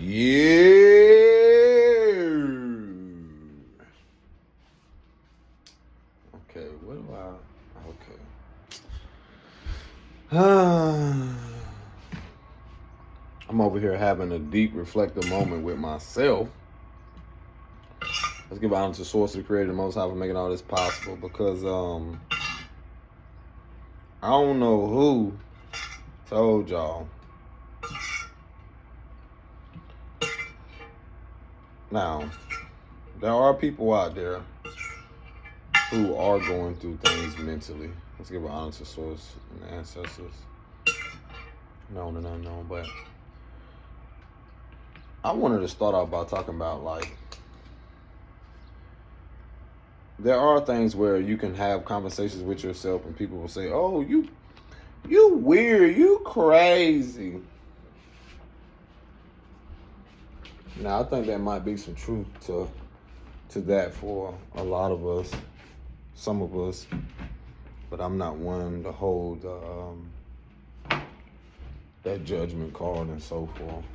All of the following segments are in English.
Yeah. Okay, what do I? Okay. I'm over here having a deep reflective moment with myself. Let's give honor to Source, the Creator, the Most High, for making all this possible. Because I don't know who told y'all. Now, there are people out there who are going through things mentally. Let's give honor to Source and the ancestors. Known and unknown, but I wanted to start off by talking about, like, there are things where you can have conversations with yourself and people will say, oh, you weird, you crazy. Now, I think there might be some truth to that for a lot of us, some of us, but I'm not one to hold that judgment card and so forth.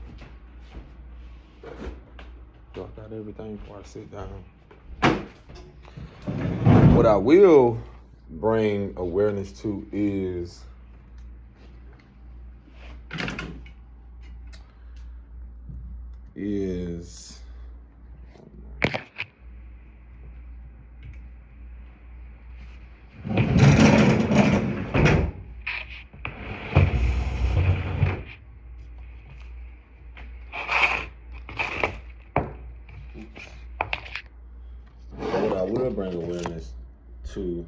Do I got everything before I sit down? What I will bring awareness to is what I will bring awareness to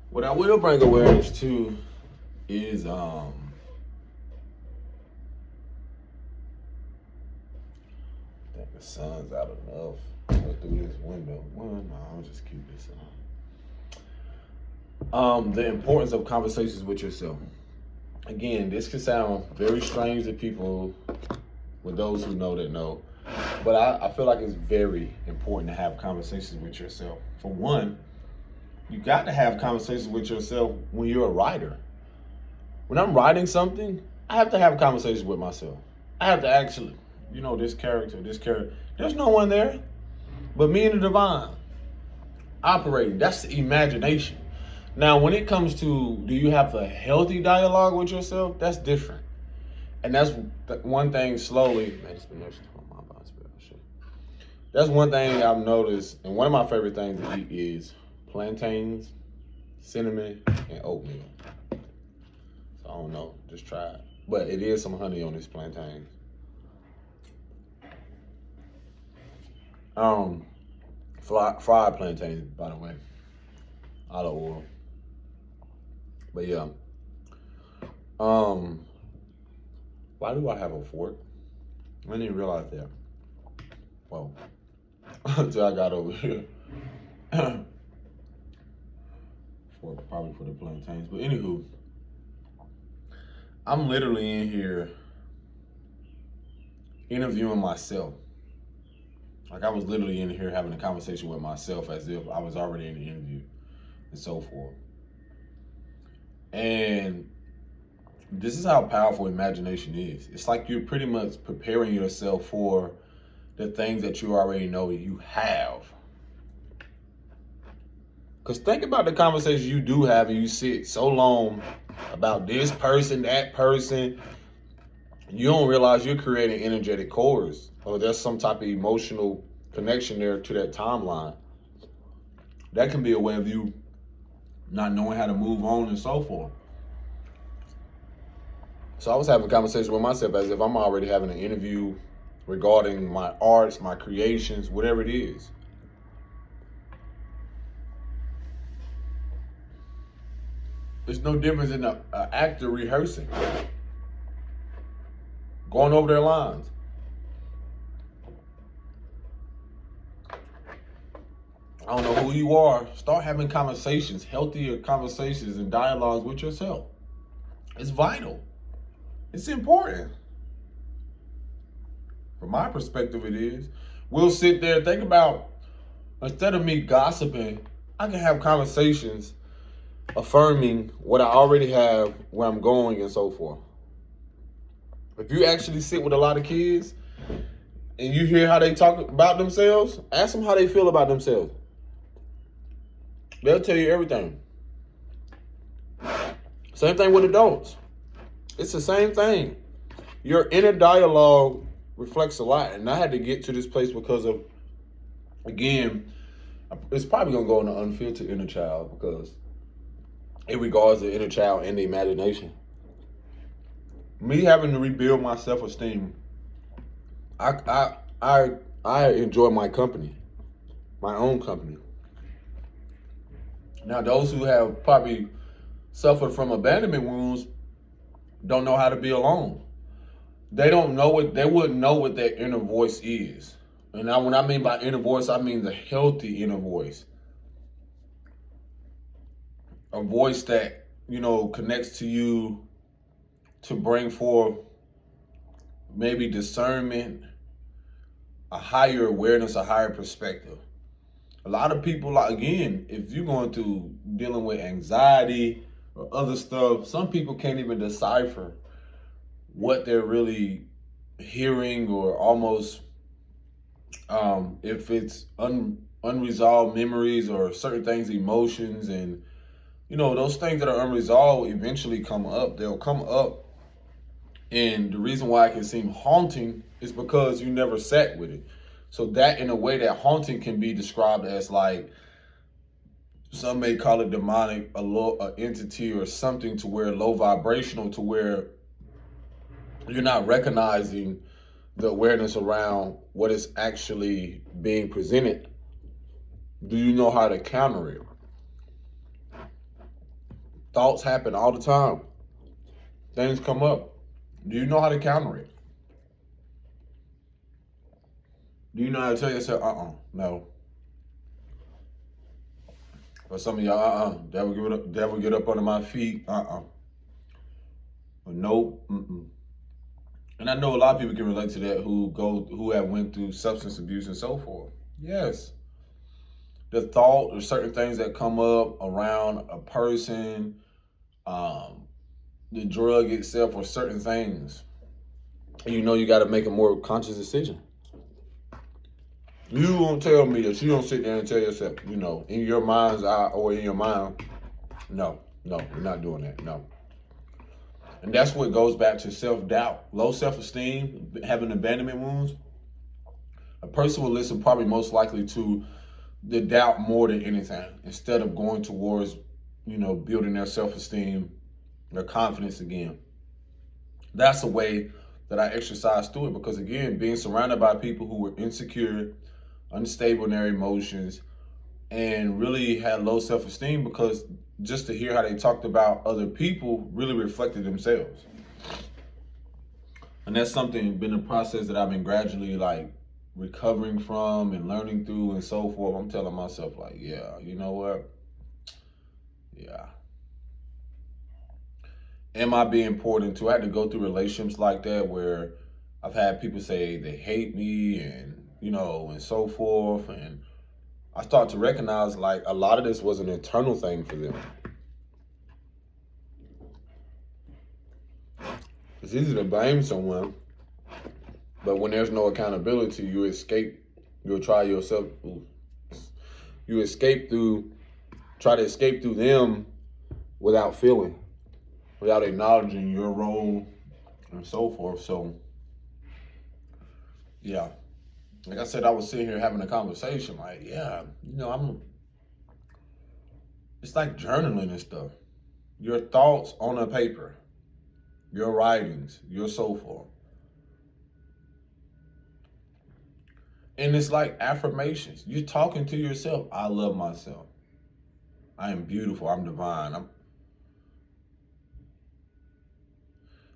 what I will bring awareness to is I think the sun's out enough. Go through this window. Well, no, I'll just keep this on. The importance of conversations with yourself. Again, this can sound very strange to people, with those who know that know, but I feel like it's very important to have conversations with yourself. For one, you got to have conversations with yourself when you're a writer. When I'm writing something, I have to have conversations with myself. I have to actually, this character, there's no one there but me and the divine operating. That's the imagination. Now, when it comes to, do you have a healthy dialogue with yourself? That's different. And that's one thing slowly, man, it's been that's one thing I've noticed, and one of my favorite things to eat is plantains, cinnamon, and oatmeal. So I don't know, just try it. But it is some honey on this plantain. Fried plantains, by the way, olive oil. But yeah, why do I have a fork? I didn't even realize that. Well, until I got over here. Fork probably for the plantains. But anywho, I'm literally in here interviewing myself. Like, I was literally in here having a conversation with myself as if I was already in the interview and so forth. And this is how powerful imagination is. It's like you're pretty much preparing yourself for the things that you already know you have. Because think about the conversations you do have and you sit so long about this person, that person. You don't realize you're creating energetic cores, or there's some type of emotional connection there to that timeline. That can be a way of you not knowing how to move on and so forth. So I was having a conversation with myself as if I'm already having an interview regarding my arts, my creations, whatever it is. There's no difference in an actor rehearsing, going over their lines. I don't know who you are. Start having conversations, healthier conversations and dialogues with yourself. It's vital. It's important. From my perspective, it is. We'll sit there, think about, instead of me gossiping I can have conversations affirming what I already have, where I'm going, and so forth. If you actually sit with a lot of kids and you hear how they talk about themselves, ask them how they feel about themselves. They'll tell you everything. Same thing with adults. It's the same thing. Your inner dialogue reflects a lot. And I had to get to this place because of, again, it's probably going to go in the unfiltered inner child, because it regards the inner child and the imagination. Me having to rebuild my self-esteem, I enjoy my company, my own company. Now, those who have probably suffered from abandonment wounds don't know how to be alone. They don't know what, they wouldn't know what their inner voice is. And now, when I mean by inner voice, I mean the healthy inner voice. A voice that, connects to you to bring forth maybe discernment, a higher awareness, a higher perspective. A lot of people, again, if you're going through dealing with anxiety or other stuff, some people can't even decipher what they're really hearing, or almost if it's unresolved memories or certain things, emotions, and those things that are unresolved eventually come up. They'll come up, and the reason why it can seem haunting is because you never sat with it. So that, in a way, that haunting can be described as, like, some may call it demonic, a entity or something, to where low vibrational, to where you're not recognizing the awareness around what is actually being presented. Do you know how to counter it? Thoughts happen all the time. Things come up. Do you know how to counter it? Do you know how to tell yourself, no? For some of y'all, devil get up under my feet, nope, And I know a lot of people can relate to that, who have went through substance abuse and so forth. Yes. The thought or certain things that come up around a person, the drug itself, or certain things, you got to make a more conscious decision. You won't tell me that you don't sit there and tell yourself, in your mind's eye or in your mind, no, we're not doing that, no. And that's what goes back to self-doubt, low self-esteem, having abandonment wounds. A person will listen probably most likely to the doubt more than anything, instead of going towards, building their self-esteem, their confidence again. That's a way that I exercise through it, because, again, being surrounded by people who were insecure, unstable in their emotions, and really had low self-esteem, because just to hear how they talked about other people really reflected themselves. And that's been a process that I've been gradually, recovering from and learning through and so forth. I'm telling myself, yeah, you know what? Yeah. Am I being poured into? I had to go through relationships like that, where I've had people say they hate me, and, and so forth. And I start to recognize, a lot of this was an internal thing for them. It's easy to blame someone, but when there's no accountability, you escape. You'll try yourself. You try to escape through them without feeling, without acknowledging your role and so forth. So, yeah. Like I said, I was sitting here having a conversation, it's like journaling and stuff. Your thoughts on a paper, your writings, your so forth. And it's like affirmations. You're talking to yourself. I love myself. I am beautiful. I'm divine.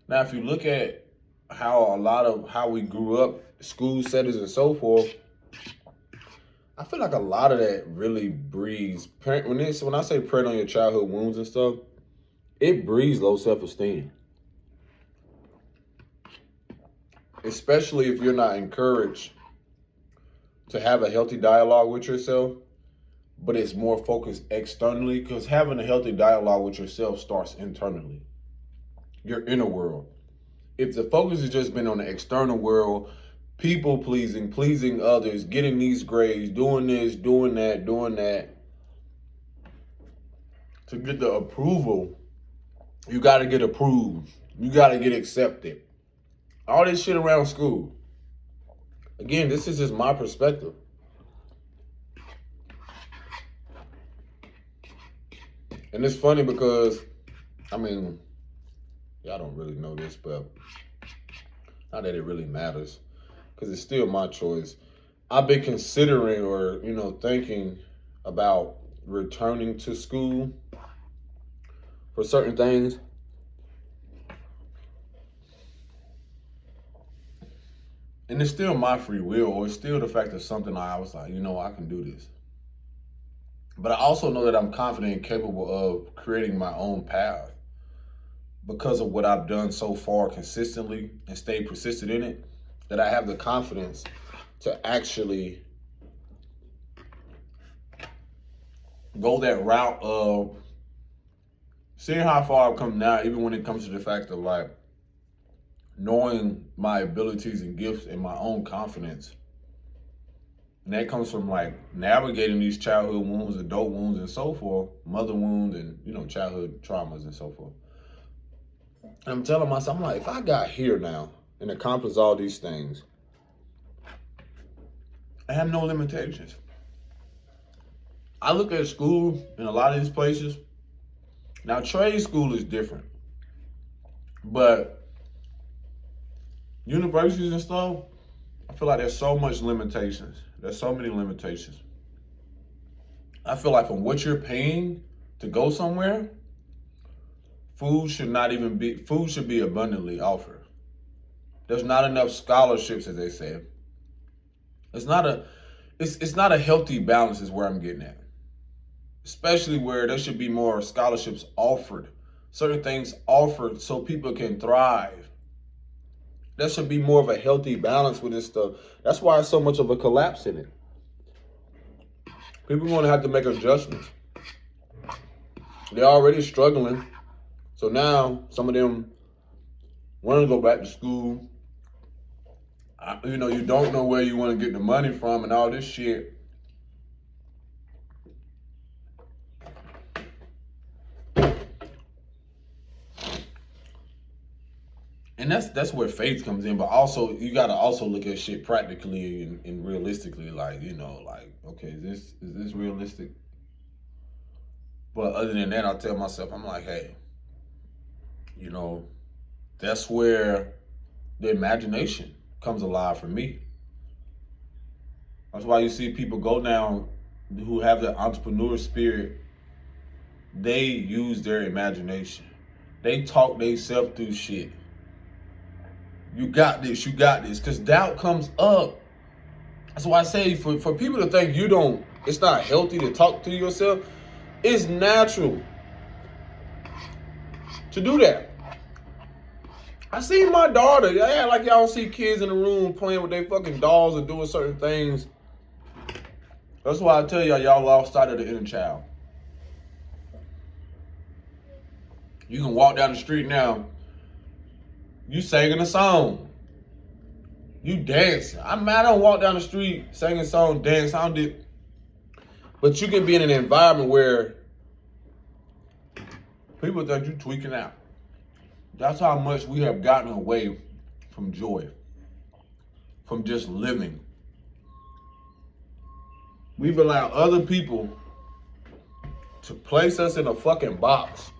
Now, if you look at how we grew up, school settings and so forth, I feel like a lot of that really breeds. When I say preying on your childhood wounds and stuff, it breeds low self-esteem. Especially if you're not encouraged to have a healthy dialogue with yourself, but it's more focused externally, because having a healthy dialogue with yourself starts internally, your inner world. If the focus has just been on the external world, people pleasing, pleasing others, getting these grades, doing this, doing that, to get the approval, you got to get approved. You got to get accepted. All this shit around school. Again, this is just my perspective. And it's funny because, I mean, y'all don't really know this, but not that it really matters, because it's still my choice. I've been considering or, thinking about returning to school for certain things. And it's still my free will, or it's still the fact of something I was like, I can do this. But I also know that I'm confident and capable of creating my own path because of what I've done so far consistently and stayed persistent in it, that I have the confidence to actually go that route of seeing how far I've come now, even when it comes to the fact of like knowing my abilities and gifts and my own confidence. And that comes from like navigating these childhood wounds, adult wounds, and so forth, mother wounds, and childhood traumas and so forth. And I'm telling myself, I'm like, if I got here now and accomplished all these things, I have no limitations. I look at school in a lot of these places. Now, trade school is different, but universities and stuff, I feel like there's so much limitations. There's so many limitations. I feel like from what you're paying to go somewhere, food should be abundantly offered. There's not enough scholarships, as they say. It's not a healthy balance is where I'm getting at. Especially where there should be more scholarships offered. Certain things offered so people can thrive. There should be more of a healthy balance with this stuff. That's why it's so much of a collapse in it. People are going to have to make adjustments. They're already struggling. So now some of them want to go back to school. You don't know where you want to get the money from and all this shit. And that's where faith comes in, but also you gotta also look at shit practically and realistically, like, okay, is this realistic? But other than that, I tell myself, I'm like, hey, that's where the imagination comes alive for me. That's why you see people go down who have the entrepreneur spirit. They use their imagination. They talk themselves through shit. You got this, because doubt comes up. That's why I say for people to think it's not healthy to talk to yourself, it's natural to do that. I seen my daughter, like y'all see kids in the room playing with their fucking dolls and doing certain things. That's why I tell y'all lost sight of the inner child. You can walk down the street now, you singing a song. You dancing. I don't walk down the street singing a song, dance. I don't do. But you can be in an environment where people think you tweaking out. That's how much we have gotten away from joy, from just living. We've allowed other people to place us in a fucking box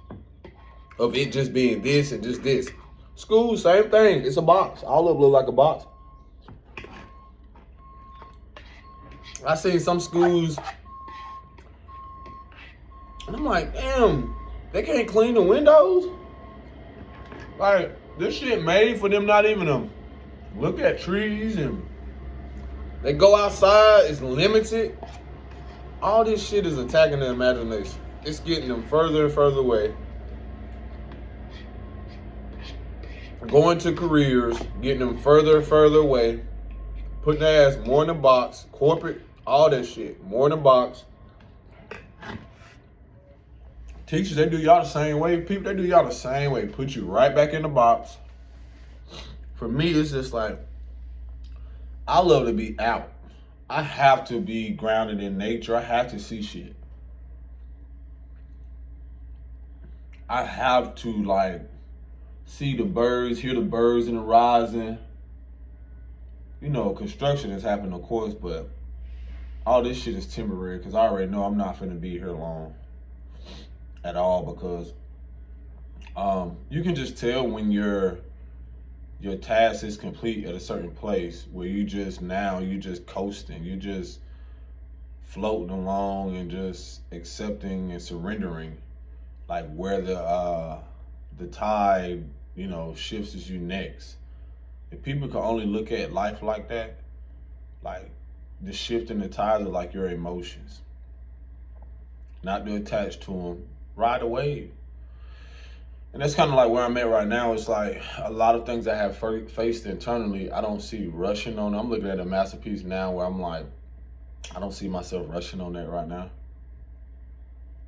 of it just being this and just this. School, same thing. It's a box. All of them look like a box. I seen some schools, and I'm like, damn, they can't clean the windows? Like, this shit made for them not even to look at trees, and they go outside, it's limited. All this shit is attacking their imagination. It's getting them further and further away. Going to careers, getting them further and further away, putting their ass more in the box, corporate, all that shit, more in the box, Teachers, they do y'all the same way. People, they do y'all the same way. Put you right back in the box. For me, it's just like, I love to be out. I have to be grounded in nature. I have to see shit. I have to like see the birds, hear the birds in the rising. You know, construction has happened, of course, but all this shit is temporary because I already know I'm not finna be here long at all, because you can just tell when your task is complete at a certain place where you just coasting, you just floating along and just accepting and surrendering, like where the tide, you know, shifts as you next. If people can only look at life like that, like the shift in the tides are like your emotions, not to attach to them, ride a wave. And that's kind of like where I'm at right now. It's like a lot of things I have faced internally, I don't see rushing on. I'm looking at a masterpiece now where I'm like, I don't see myself rushing on that right now.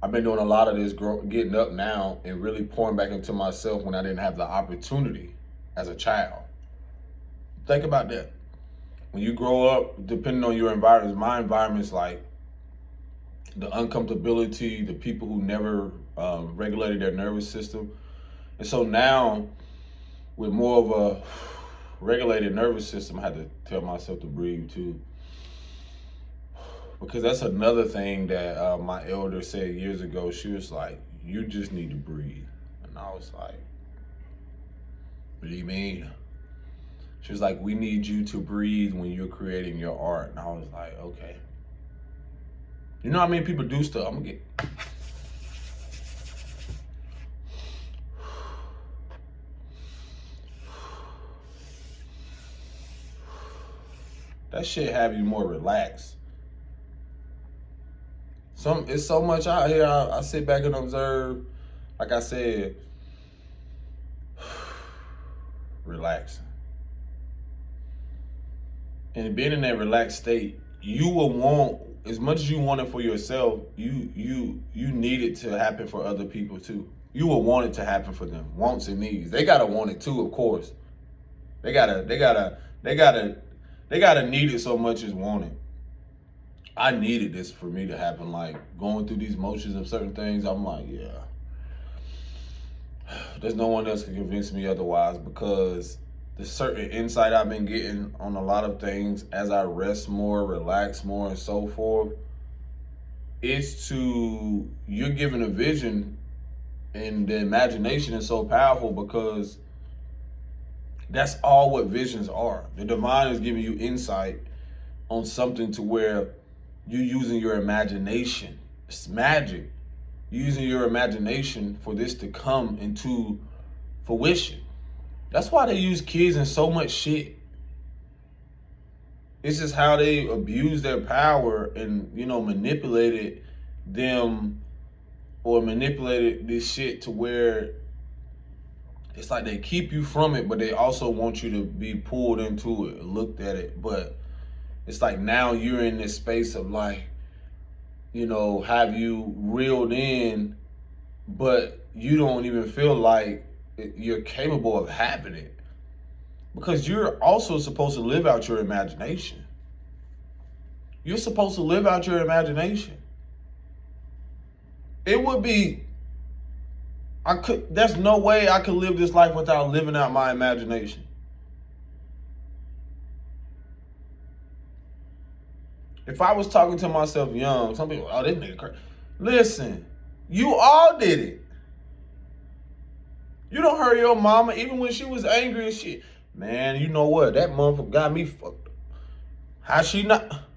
I've been doing a lot of this getting up now and really pouring back into myself when I didn't have the opportunity as a child. Think about that. When you grow up, depending on your environment, my environment's like the uncomfortability, the people who never regulated their nervous system. And so now, with more of a regulated nervous system, I had to tell myself to breathe too. Because that's another thing that my elder said years ago. She was like, you just need to breathe. And I was like, what do you mean? She was like, we need you to breathe when you're creating your art. And I was like, okay. You know how many people do stuff? I'm gonna get... That shit have you more relaxed. It's so much out here. I sit back and observe. Like I said, relaxing. And being in that relaxed state, you will want, as much as you want it for yourself, you need it to happen for other people too. You will want it to happen for them. Wants and needs. They gotta want it too, of course. They gotta need it so much as want it. I needed this for me to happen. Like going through these motions of certain things, I'm like, yeah. There's no one else can convince me otherwise, because the certain insight I've been getting on a lot of things as I rest more, relax more, and so forth, you're given a vision, and the imagination is so powerful because that's all what visions are. The divine is giving you insight on something to where you're using your imagination. It's magic. You're using your imagination for this to come into fruition. That's why they use kids in so much shit. It's just how they abuse their power and, you know, manipulated them, or manipulated this shit to where it's like they keep you from it, but they also want you to be pulled into it, looked at it. But it's like now you're in this space of like, you know, have you reeled in, but you don't even feel like you're capable of having it, because you're also supposed to live out your imagination. You're supposed to live out your imagination. It would be, there's no way I could live this life without living out my imagination. If I was talking to myself young, some people, oh, this nigga crazy. Listen, you all did it. You don't hurt your mama even when she was angry and shit. Man, you know what? That motherfucker got me fucked up. How she not?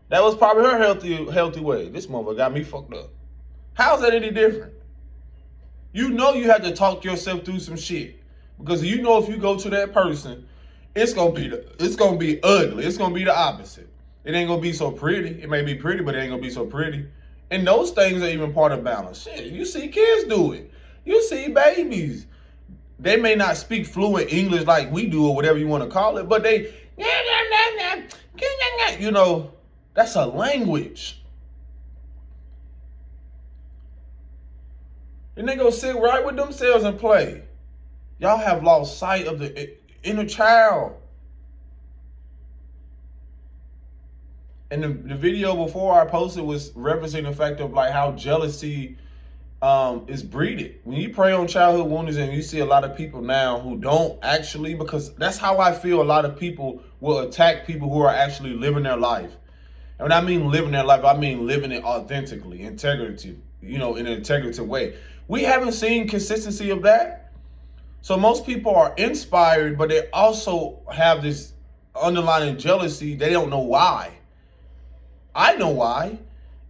That was probably her healthy way. This motherfucker got me fucked up. How's that any different? You know you have to talk yourself through some shit, because you know if you go to that person, it's gonna be ugly. It's gonna be the opposite. It ain't gonna be so pretty. It may be pretty, but it ain't gonna be so pretty. And those things are even part of balance. Shit, you see kids do it. You see babies. They may not speak fluent English like we do or whatever you want to call it, but they, you know, that's a language. And they go sit right with themselves and play. Y'all have lost sight of the inner child. And the video before I posted was referencing the fact of like how jealousy is breeded. When you prey on childhood wounds, and you see a lot of people now who don't actually, because that's how I feel a lot of people will attack people who are actually living their life. And when I mean living their life, I mean living it authentically, integrity, in an integrative way. We haven't seen consistency of that. So most people are inspired, but they also have this underlying jealousy. They don't know why. I know why.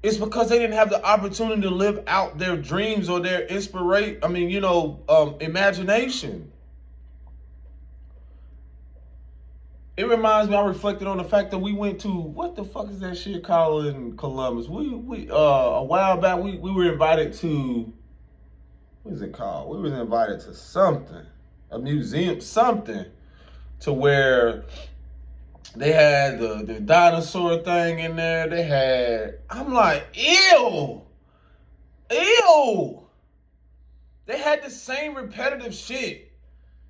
It's because they didn't have the opportunity to live out their dreams or their imagination. It reminds me, I reflected on the fact that we went to, what the fuck is that shit called in Columbus? We a while back, we were invited to, what is it called? We were invited to something, a museum, something, to where they had the dinosaur thing in there. They had, I'm like, ew. They had the same repetitive shit.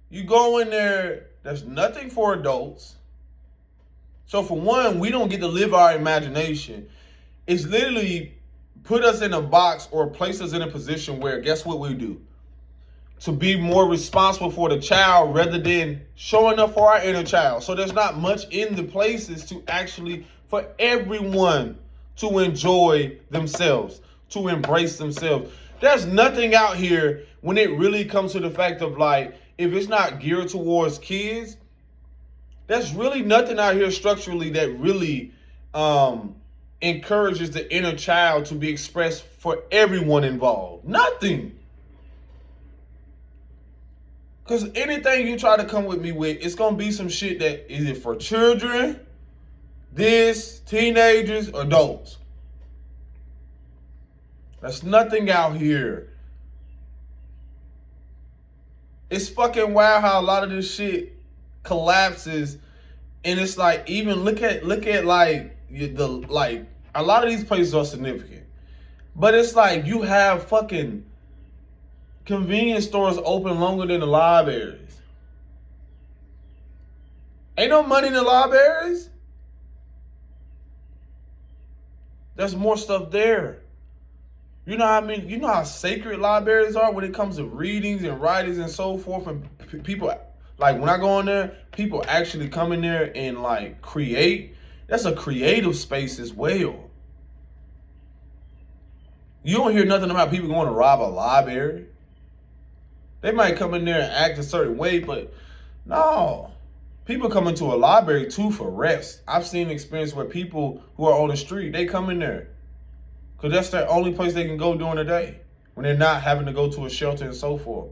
You go in there, there's nothing for adults. So for one, we don't get to live our imagination. It's literally put us in a box or place us in a position where, guess what we do? To be more responsible for the child rather than showing up for our inner child. So there's not much in the places to actually, for everyone to enjoy themselves, to embrace themselves. There's nothing out here when it really comes to the fact of like, if it's not geared towards kids, there's really nothing out here structurally that really encourages the inner child to be expressed for everyone involved. Nothing. Because anything you try to come with me with, it's going to be some shit that is it for children, teenagers, adults. There's nothing out here. It's fucking wild how a lot of this shit collapses. And it's like, even look at like a lot of these places are significant. But it's like you have fucking convenience stores open longer than the libraries. Ain't no money in the libraries. There's more stuff there. You know what I mean? You know how sacred libraries are when it comes to readings and writings and so forth. And people, like when I go in there, people actually come in there and like create. That's a creative space as well. You don't hear nothing about people going to rob a library. They might come in there and act a certain way, but no. People come into a library too for rest. I've seen an experience where people who are on the street, they come in there because that's the only place they can go during the day when they're not having to go to a shelter and so forth.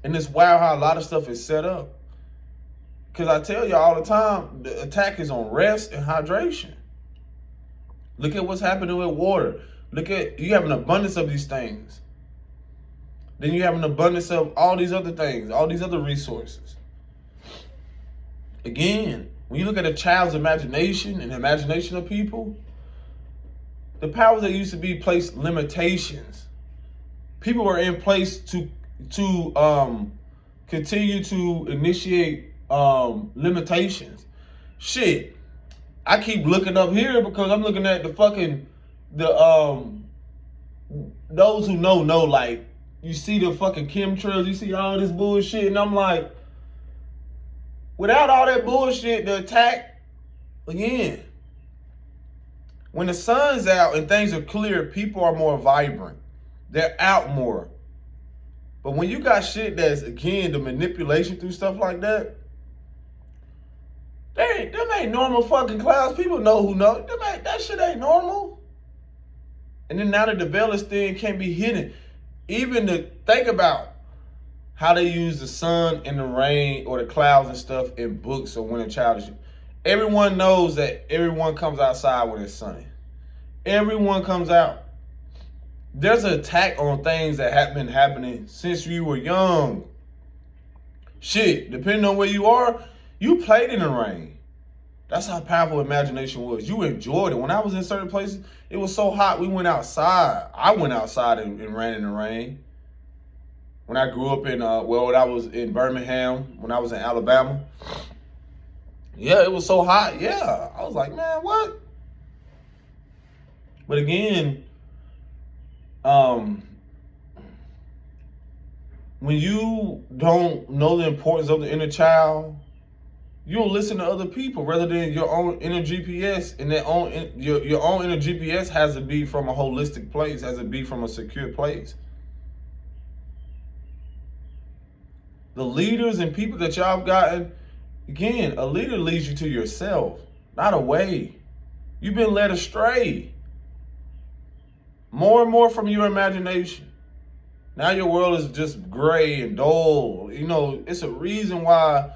And it's wild how a lot of stuff is set up. Because I tell you all the time, the attack is on rest and hydration. Look at what's happening with water. You have an abundance of these things. Then you have an abundance of all these other things, all these other resources. Again, when you look at a child's imagination and imagination of people, the powers that used to be placed limitations. People are in place to continue to initiate limitations. Shit, I keep looking up here because I'm looking at those who know, like, you see the fucking chemtrails, you see all this bullshit, and I'm like, without all that bullshit, the attack, again, when the sun's out and things are clear, people are more vibrant. They're out more. But when you got shit that's, again, the manipulation through stuff like that, them ain't normal fucking clouds. People know who know. That shit ain't normal. And then now the veilless thing can't be hidden. Even to think about how they use the sun and the rain or the clouds and stuff in books or when a child is. Everyone knows that everyone comes outside when it's sunny. Everyone comes out. There's an attack on things that have been happening since you were young. Shit, depending on where you are, you played in the rain. That's how powerful imagination was. You enjoyed it. When I was in certain places, it was so hot, we went outside. I went outside and ran in the rain. When I grew up when I was in Birmingham, when I was in Alabama, yeah, it was so hot. Yeah, I was like, man, what? But again, when you don't know the importance of the inner child, you'll listen to other people rather than your own inner GPS. And your own inner GPS has to be from a holistic place, has to be from a secure place. The leaders and people that y'all have gotten, again, a leader leads you to yourself, not away. You've been led astray more and more from your imagination. Now your world is just gray and dull. You know, it's a reason why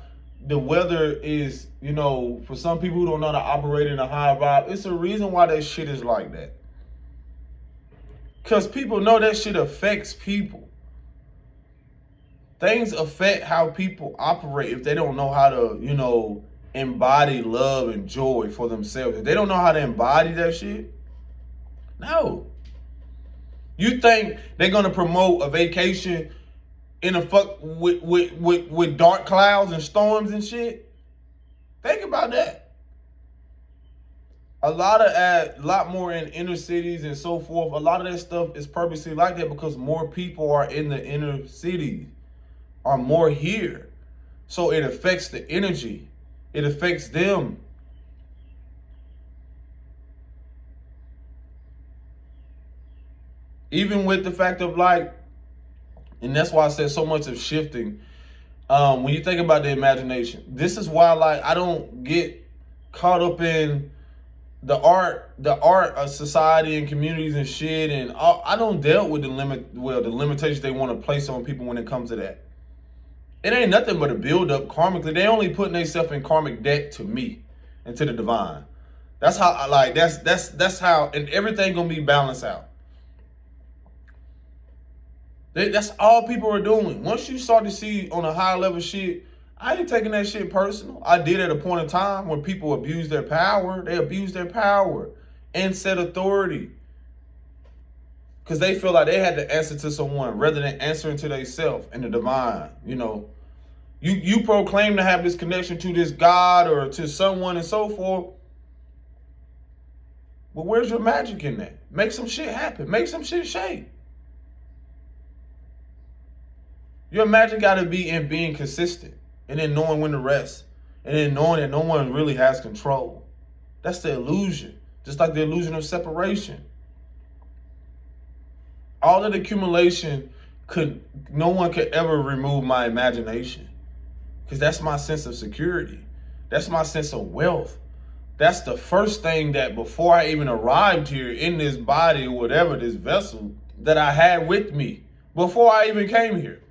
the weather is, you know, for some people who don't know how to operate in a high vibe, it's a reason why that shit is like that. Because people know that shit affects people. Things affect how people operate if they don't know how to, you know, embody love and joy for themselves. If they don't know how to embody that shit, no. You think they're gonna promote a vacation in a fuck with dark clouds and storms and shit? Think about that. A lot more in inner cities and so forth. A lot of that stuff is purposely like that because more people are in the inner cities, are more here. So it affects the energy. It affects them. Even with the fact of like, and that's why I said so much of shifting. When you think about the imagination, this is why like I don't get caught up in the art of society and communities and shit. And I don't deal with the limitations they want to place on people when it comes to that. It ain't nothing but a build up karmically. They only putting themselves in karmic debt to me and to the divine. That's how I like. That's how, and everything gonna be balanced out. That's all people are doing. Once you start to see on a higher level shit, I ain't taking that shit personal. I did at a point in time when people abuse their power. They abuse their power and set authority because they feel like they had to answer to someone rather than answering to themselves and the divine. You know, you proclaim to have this connection to this God or to someone and so forth. Well, where's your magic in that? Make some shit happen. Make some shit shake. Your magic got to be in being consistent and then knowing when to rest and then knowing that no one really has control. That's the illusion, just like the illusion of separation. All of the accumulation no one could ever remove my imagination because that's my sense of security. That's my sense of wealth. That's the first thing that before I even arrived here in this body or whatever, this vessel that I had with me before I even came here.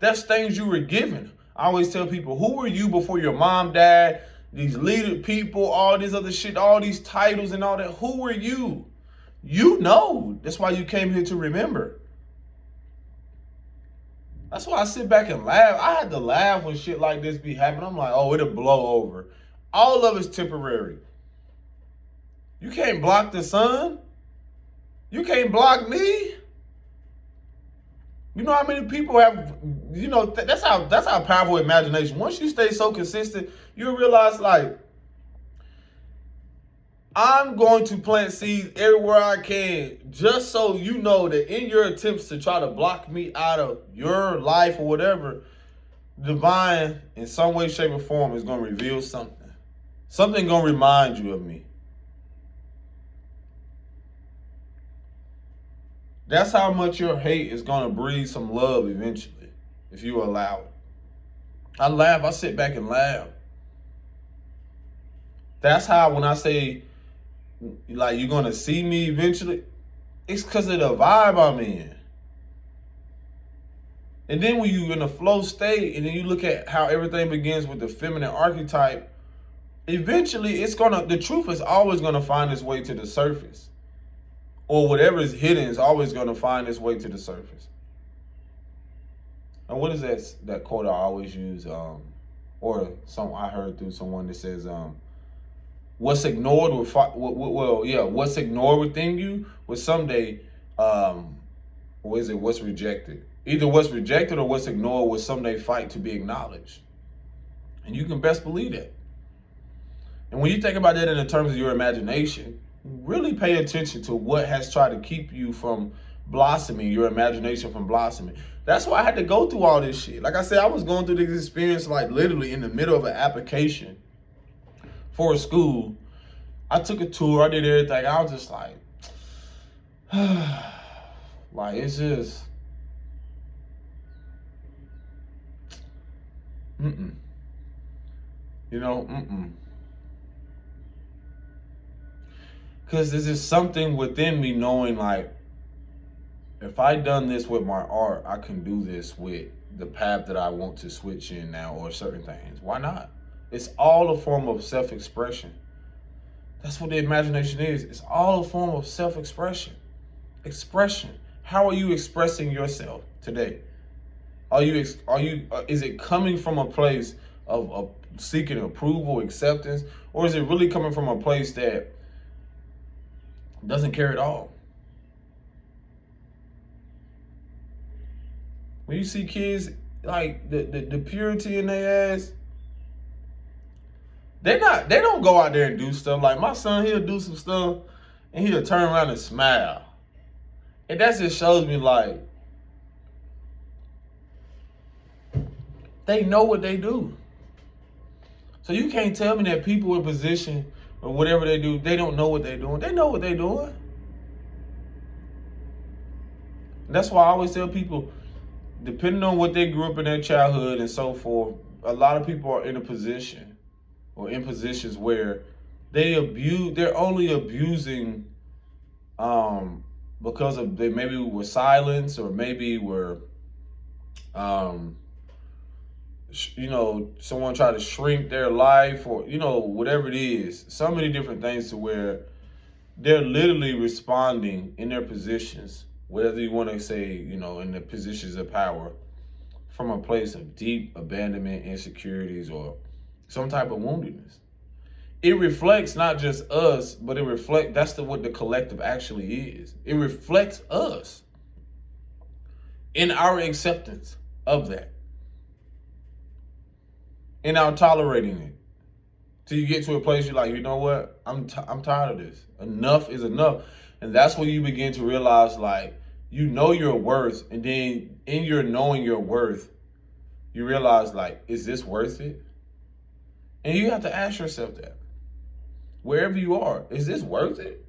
That's things you were given. I always tell people, who were you before your mom died? These leader people, all this other shit, all these titles and all that. Who were you? You know. That's why you came here to remember. That's why I sit back and laugh. I had to laugh when shit like this be happening. I'm like, oh, it'll blow over. All of it's temporary. You can't block the sun. You can't block me. You know how many people have, you know, that's how powerful imagination. Once you stay so consistent, you'll realize like, I'm going to plant seeds everywhere I can just so you know that in your attempts to try to block me out of your life or whatever, divine in some way, shape, or form is going to reveal something. Something going to remind you of me. That's how much your hate is going to breed some love eventually, if you allow it. I laugh. I sit back and laugh. That's how when I say, like, you're going to see me eventually, it's because of the vibe I'm in. And then when you're in a flow state, and then you look at how everything begins with the feminine archetype, eventually the truth is always going to find its way to the surface. Or whatever is hidden is always going to find its way to the surface. And what is that quote I always use? Or or I heard through someone that says, what's ignored what's ignored within you will someday, or is it what's rejected? Either what's rejected or what's ignored will someday fight to be acknowledged. And you can best believe that. And when you think about that in the terms of your imagination, really pay attention to what has tried to keep you from blossoming, your imagination from blossoming. That's why I had to go through all this shit. Like I said, I was going through this experience like literally in the middle of an application for a school. I took a tour, I did everything. I was just like, like it's just, you know, Because there's just something within me knowing like, if I done this with my art, I can do this with the path that I want to switch in now or certain things. Why not? It's all a form of self-expression. That's what the imagination is. It's all a form of self-expression. Expression. How are you expressing yourself today? Is it coming from a place of seeking approval, acceptance, or is it really coming from a place that doesn't care at all? When you see kids, like the purity in their ass, they don't go out there and do stuff. Like my son, he'll do some stuff and he'll turn around and smile. And that just shows me like, they know what they do. So you can't tell me that people in position or whatever they do, they don't know what they're doing. They know what they're doing. And that's why I always tell people, depending on what they grew up in their childhood and so forth, a lot of people are in a position or in positions where they're only abusing because of they maybe were silenced or maybe were someone tried to shrink their life or whatever it is. So many different things to where they're literally responding in their positions, whether you want to say, in the positions of power, from a place of deep abandonment, insecurities, or some type of woundedness. It reflects not just us, but that's what the collective actually is. It reflects us in our acceptance of that, in our tolerating it. Till you get to a place you're like, you know what? I'm tired of this. Enough is enough. And that's when you begin to realize, like, you know your worth, and then in your knowing your worth, you realize, like, is this worth it? And you have to ask yourself that. Wherever you are, is this worth it?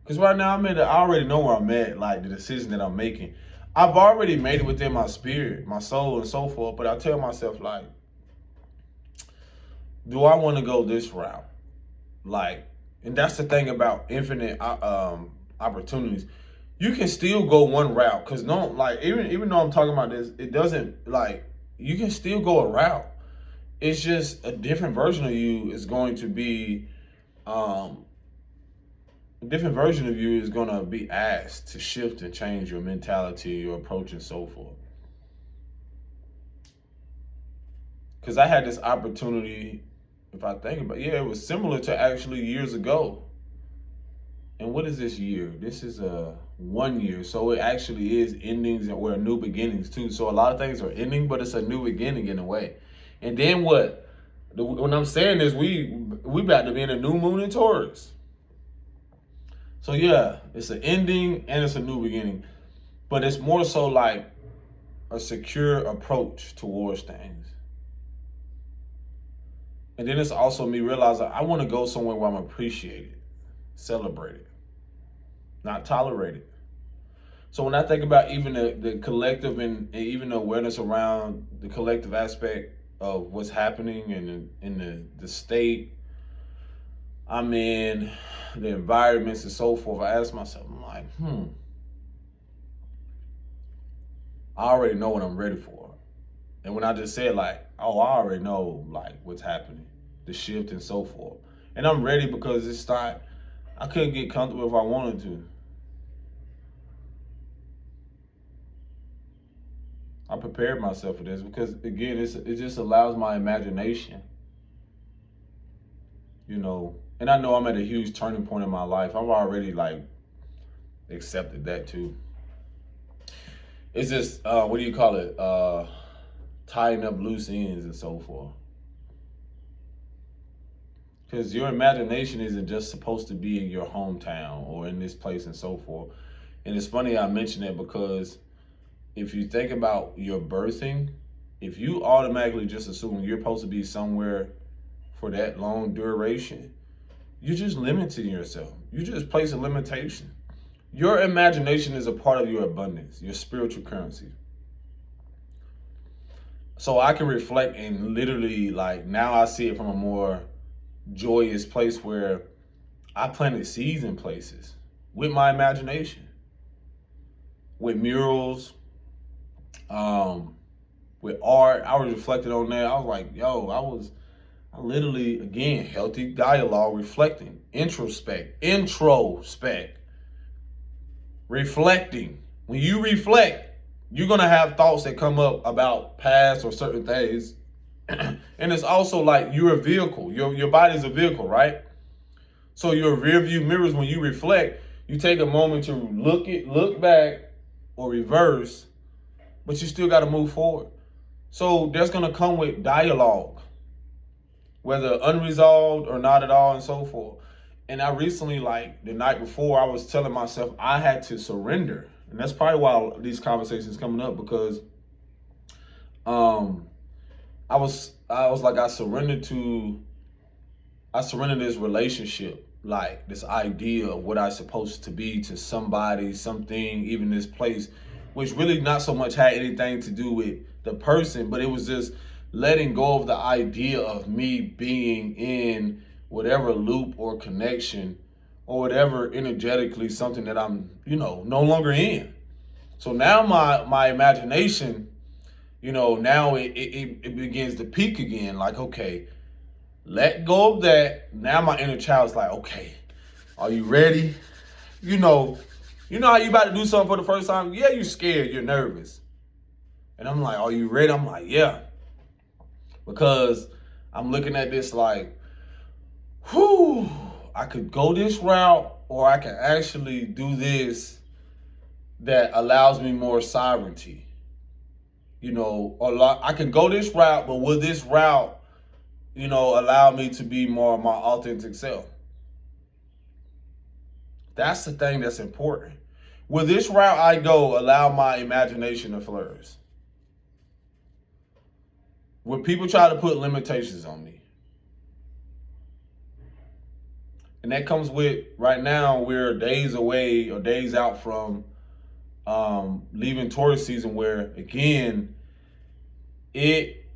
Because right now I already know where I'm at, like the decision that I'm making. I've already made it within my spirit, my soul, and so forth. But I tell myself, like, do I want to go this route? Like, and that's the thing about infinite opportunities. You can still go one route, because even though I'm talking about this, it doesn't, like, you can still go a route. It's just a different version of you is going to be, a different version of you is going to be asked to shift and change your mentality, your approach, and so forth. Because I had this opportunity, if I think about it, it was similar to actually years ago. And what is this year? This is 1 year. So it actually is endings or new beginnings too. So a lot of things are ending, but it's a new beginning in a way. And then what I'm saying is we about to be in a new moon in Taurus. So yeah, it's an ending and it's a new beginning. But it's more so like a secure approach towards things. And then it's also me realizing I want to go somewhere where I'm appreciated, celebrated, not tolerated. So when I think about even the collective and even the awareness around the collective aspect of what's happening in the state I'm in, the environments and so forth, I ask myself, I'm like, I already know what I'm ready for. And when I just said, like, oh, I already know, like, what's happening, the shift and so forth. And I'm ready because it's not, I couldn't get comfortable if I wanted to. I prepared myself for this because, again, it just allows my imagination, and I know I'm at a huge turning point in my life. I've already accepted that too. It's just, what do you call it? Tying up loose ends and so forth. Because your imagination isn't just supposed to be in your hometown or in this place and so forth. And it's funny I mention that because if you think about your birthing, if you automatically just assume you're supposed to be somewhere for that long duration, you're just limiting yourself. You just place a limitation. Your imagination is a part of your abundance, your spiritual currency. So I can reflect and literally, now I see it from a more joyous place where I planted seeds in places with my imagination, with murals, with art. I was reflecting on that. I was like, I literally, again, healthy dialogue, reflecting, introspect, reflecting. When you reflect, you're going to have thoughts that come up about past or certain things. And it's also like you're a vehicle. Your body's a vehicle, right? So your rear view mirrors, when you reflect, you take a moment to look back or reverse, but you still got to move forward. So that's going to come with dialogue, whether unresolved or not at all and so forth. And I recently, the night before, I was telling myself I had to surrender. And that's probably why these conversations coming up, because I surrendered this relationship, this idea of what I'm supposed to be to somebody, something, even this place, which really not so much had anything to do with the person, but it was just letting go of the idea of me being in whatever loop or connection or whatever energetically something that I'm, no longer in. So now my imagination, now it begins to peak again. Okay, let go of that. Now my inner child's like, okay, are you ready? You know how you about to do something for the first time? Yeah, you're scared, you're nervous. And I'm like, are you ready? I'm like, yeah. Because I'm looking at this I could go this route, or I can actually do this that allows me more sovereignty. I can go this route, but will this route, allow me to be more my authentic self? That's the thing that's important. Will this route I go allow my imagination to flourish? Will people try to put limitations on me? And that comes with, right now, we're days away or days out from leaving Taurus season, where, again, it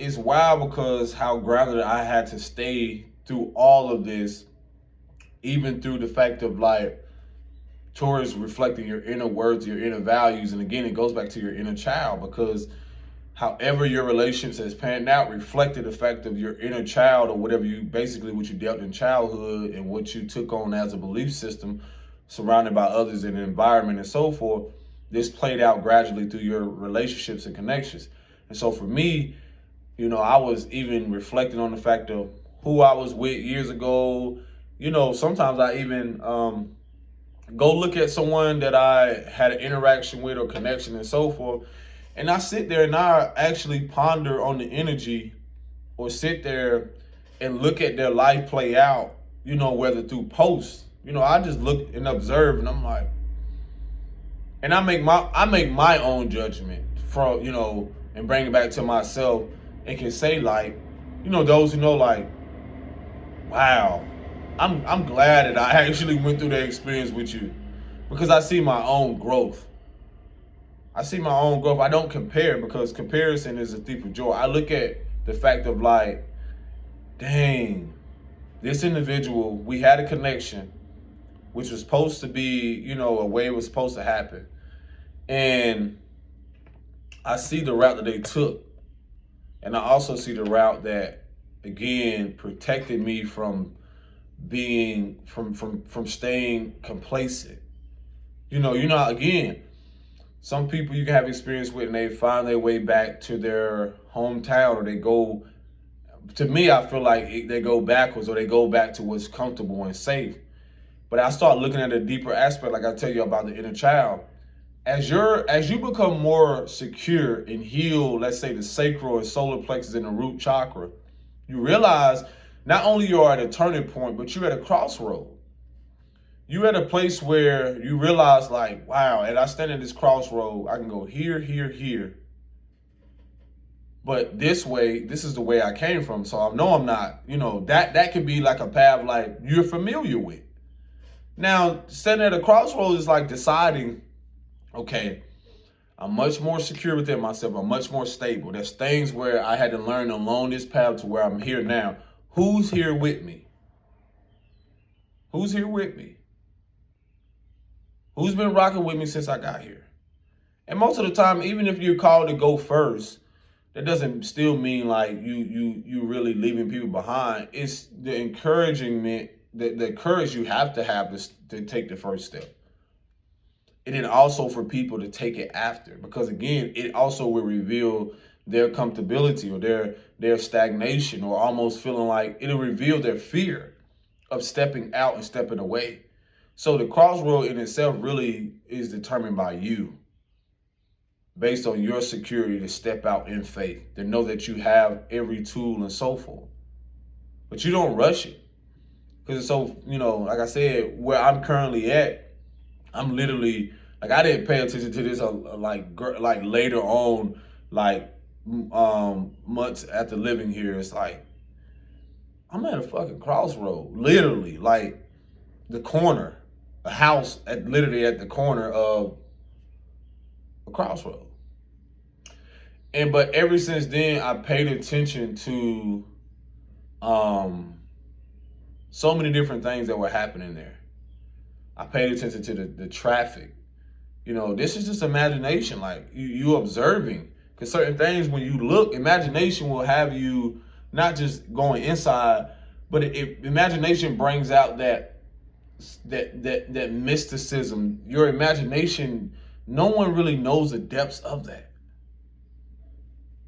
is wild because how grounded I had to stay through all of this, even through the fact of Taurus reflecting your inner words, your inner values. And again, it goes back to your inner child, because however your relationships has panned out reflected the fact of your inner child, or what you dealt in childhood and what you took on as a belief system, surrounded by others in the environment and so forth. This played out gradually through your relationships and connections. And so for me, I was even reflecting on the fact of who I was with years ago. Sometimes I even go look at someone that I had an interaction with or connection and so forth. And I sit there and I actually ponder on the energy, or sit there and look at their life play out, whether through posts. I just look and observe, and I'm like, and I make my own judgment from, and bring it back to myself, and can say those who know, wow, I'm glad that I actually went through that experience with you, because I see my own growth. I don't compare, because comparison is a thief of joy. I look at the fact of dang, this individual, we had a connection, which was supposed to be, a way it was supposed to happen. And I see the route that they took. And I also see the route that, again, protected me from from staying complacent. Again, Some people you can have experience with and they find their way back to their hometown, or they go, to me, I feel like they go backwards, or they go back to what's comfortable and safe. But I start looking at a deeper aspect, like I tell you about the inner child. As you become more secure and heal, let's say the sacral and solar plexus and the root chakra, you realize not only you're at a turning point, but you're at a crossroad. You're at a place where you realize, like, wow, and I stand at this crossroad, I can go here, here, here. But this way, this is the way I came from. So I know I'm not, that could be like a path like you're familiar with. Now, standing at a crossroads is like deciding, okay, I'm much more secure within myself. I'm much more stable. There's things where I had to learn along this path to where I'm here now. Who's here with me? Who's here with me? Who's been rocking with me since I got here? And most of the time, even if you're called to go first, that doesn't still mean like you really leaving people behind. It's the encouragement, the courage you have to take the first step. And then also for people to take it after, because again, it also will reveal their comfortability or their stagnation, or almost feeling like it'll reveal their fear of stepping out and stepping away. So the crossroad in itself really is determined by you, based on your security to step out in faith, to know that you have every tool and so forth. But you don't rush it. Because it's so, like I said, where I'm currently at, I'm literally, like, I didn't pay attention to this like later on, like months after living here. It's like, I'm at a fucking crossroad, literally, like the corner, a house literally at the corner of a crossroad. But ever since then, I paid attention to so many different things that were happening there. I paid attention to the traffic. This is just imagination, like you observing. Because certain things, when you look, imagination will have you not just going inside, but imagination brings out that mysticism. Your imagination, no one really knows the depths of that.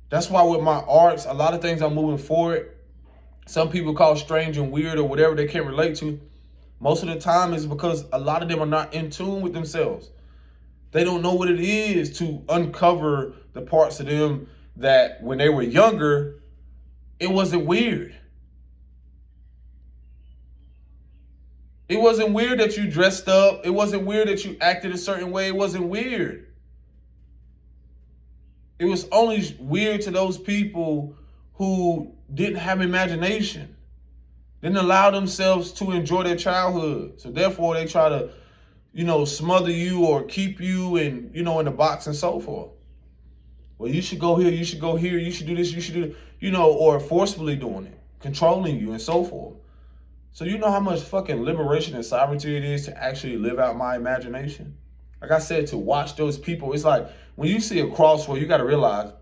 That's why with my arts, a lot of things I'm moving forward, some people call strange and weird or whatever they can't relate to. Most of the time is because a lot of them are not in tune with themselves. They don't know what it is to uncover the parts of them that when they were younger, it wasn't weird. It wasn't weird that you dressed up. It wasn't weird that you acted a certain way. It wasn't weird. It was only weird to those people who didn't have imagination, didn't allow themselves to enjoy their childhood. So therefore they try to, smother you or keep you in the box and so forth. Well, you should go here, you should go here, you should do this, you should do, or forcefully doing it, controlling you and so forth. So you know how much fucking liberation and sovereignty it is to actually live out my imagination? Like I said, to watch those people, it's like when you see a crossroad, you got to realize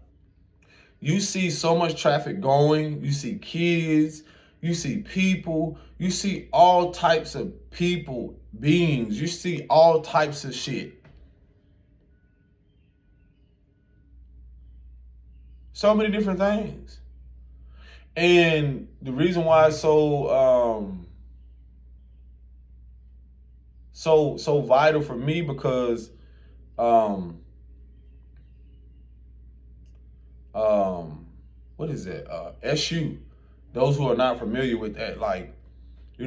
you see so much traffic going, you see kids, you see people, you see all types of people, beings, you see all types of shit. So many different things. And the reason why it's so vital for me, because what is it? SU. Those who are not familiar with that, like, the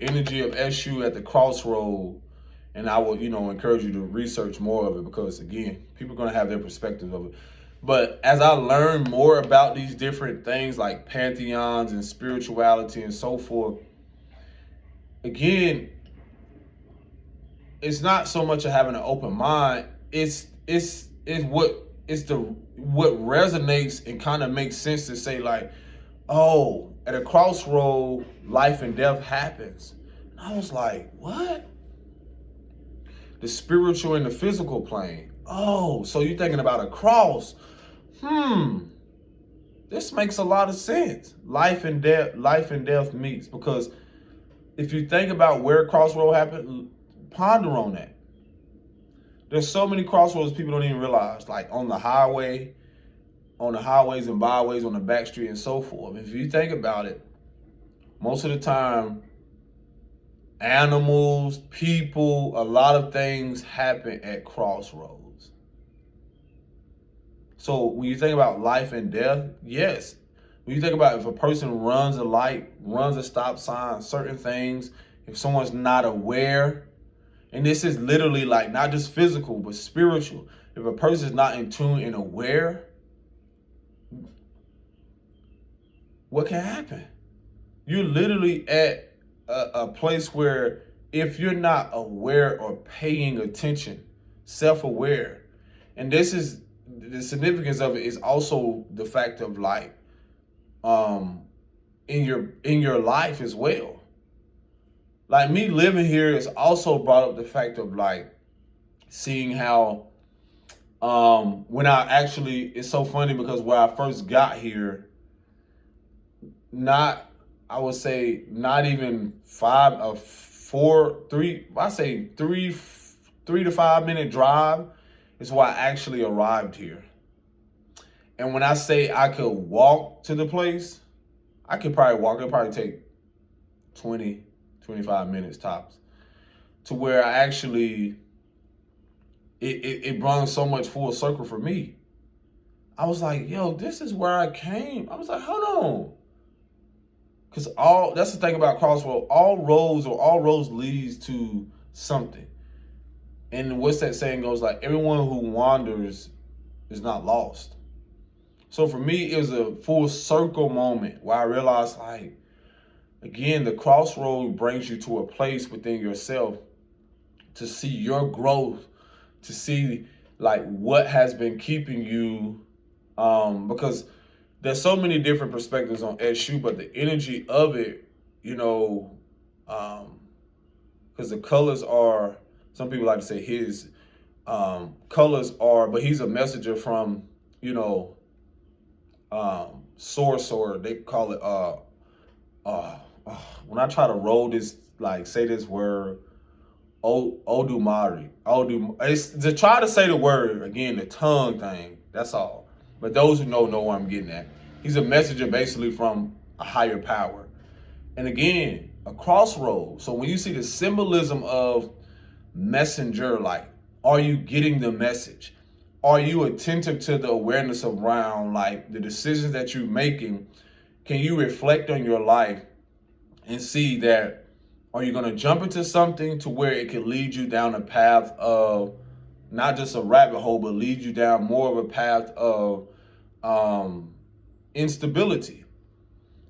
energy of SU at the crossroad. And I would, encourage you to research more of it, because again, people are going to have their perspective of it. But as I learn more about these different things like pantheons and spirituality and so forth, again, it's not so much of having an open mind. It's what resonates and kind of makes sense to say, like, oh, at a crossroad, life and death happens. And I was like, what? The spiritual and the physical plane. Oh, so you're thinking about a cross. This makes a lot of sense. Life and death meets. Because if you think about where crossroad happened, Ponder on that. There's so many crossroads people don't even realize, like on the highway, on the highways and byways, on the back street and so forth. If you think about it, most of the time, animals, people, a lot of things happen at crossroads. So when you think about life and death, yes. When you think about if a person runs a light, runs a stop sign, certain things, if someone's not aware, and this is literally like not just physical, but spiritual. If a person is not in tune and aware, what can happen? You're literally at a place where if you're not aware or paying attention, self-aware, and this is the significance of it is also the fact of like in your life as well. Like me living here has also brought up the fact of like seeing how when I actually, it's so funny because when I first got here, I would say not even 3 to 5 minute drive is why I actually arrived here. And when I say I could walk to the place, I could probably walk. It'll probably take 20, 25 minutes tops. To where I actually, it brought so much full circle for me. I was like, yo, this is where I came. I was like, hold on. Because that's the thing about crossroads. All roads leads to something. And what's that saying goes like, everyone who wanders is not lost. So for me, it was a full circle moment where I realized like, again, the crossroad brings you to a place within yourself to see your growth, to see like what has been keeping you, because there's so many different perspectives on SU, but the energy of it, because the colors are, some people like to say his colors are, but he's a messenger from, source, or they call it, when I try to roll this, like say this word, Odumari. It's to try to say the word, again, the tongue thing, that's all. But those who know where I'm getting at. He's a messenger basically from a higher power. And again, a crossroad. So when you see the symbolism of messenger, like, are you getting the message? Are you attentive to the awareness around like the decisions that you're making? Can you reflect on your life and see that, are you going to jump into something to where it can lead you down a path of not just a rabbit hole, but lead you down more of a path of instability?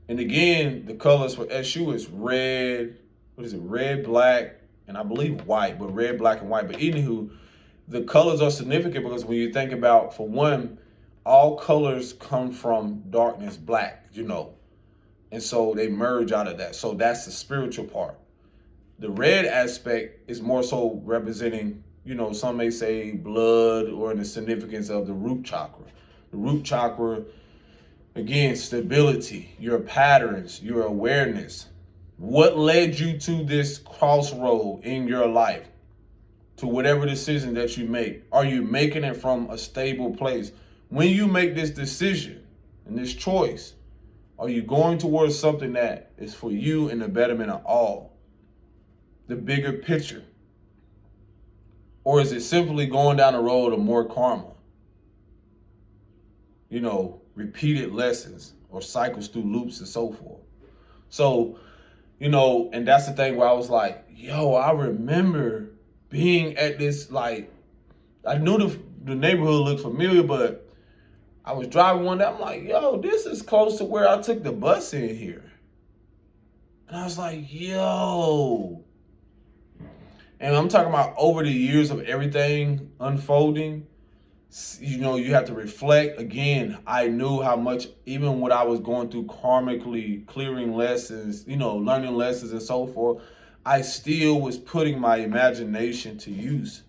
And again, the colors for SU is red, red, black, and I believe white, but red, black, and white. But anywho, the colors are significant because when you think about, for one, all colors come from darkness, black, and so they merge out of that. So that's the spiritual part. The red aspect is more so representing, some may say blood, or in the significance of the root chakra. The root chakra, again, stability, your patterns, your awareness. What led you to this crossroad in your life, to whatever decision that you make? Are you making it from a stable place? When you make this decision and this choice, are you going towards something that is for you and the betterment of all? The bigger picture? Or is it simply going down the road of more karma? Repeated lessons or cycles through loops and so forth. So, and that's the thing where I was like, yo, I remember being at this, like, I knew the neighborhood looked familiar, but I was driving one day, I'm like, yo, this is close to where I took the bus in here. And I was like, yo. And I'm talking about over the years of everything unfolding, you have to reflect. Again, I knew how much, even when I was going through karmically clearing lessons, learning lessons and so forth, I still was putting my imagination to use.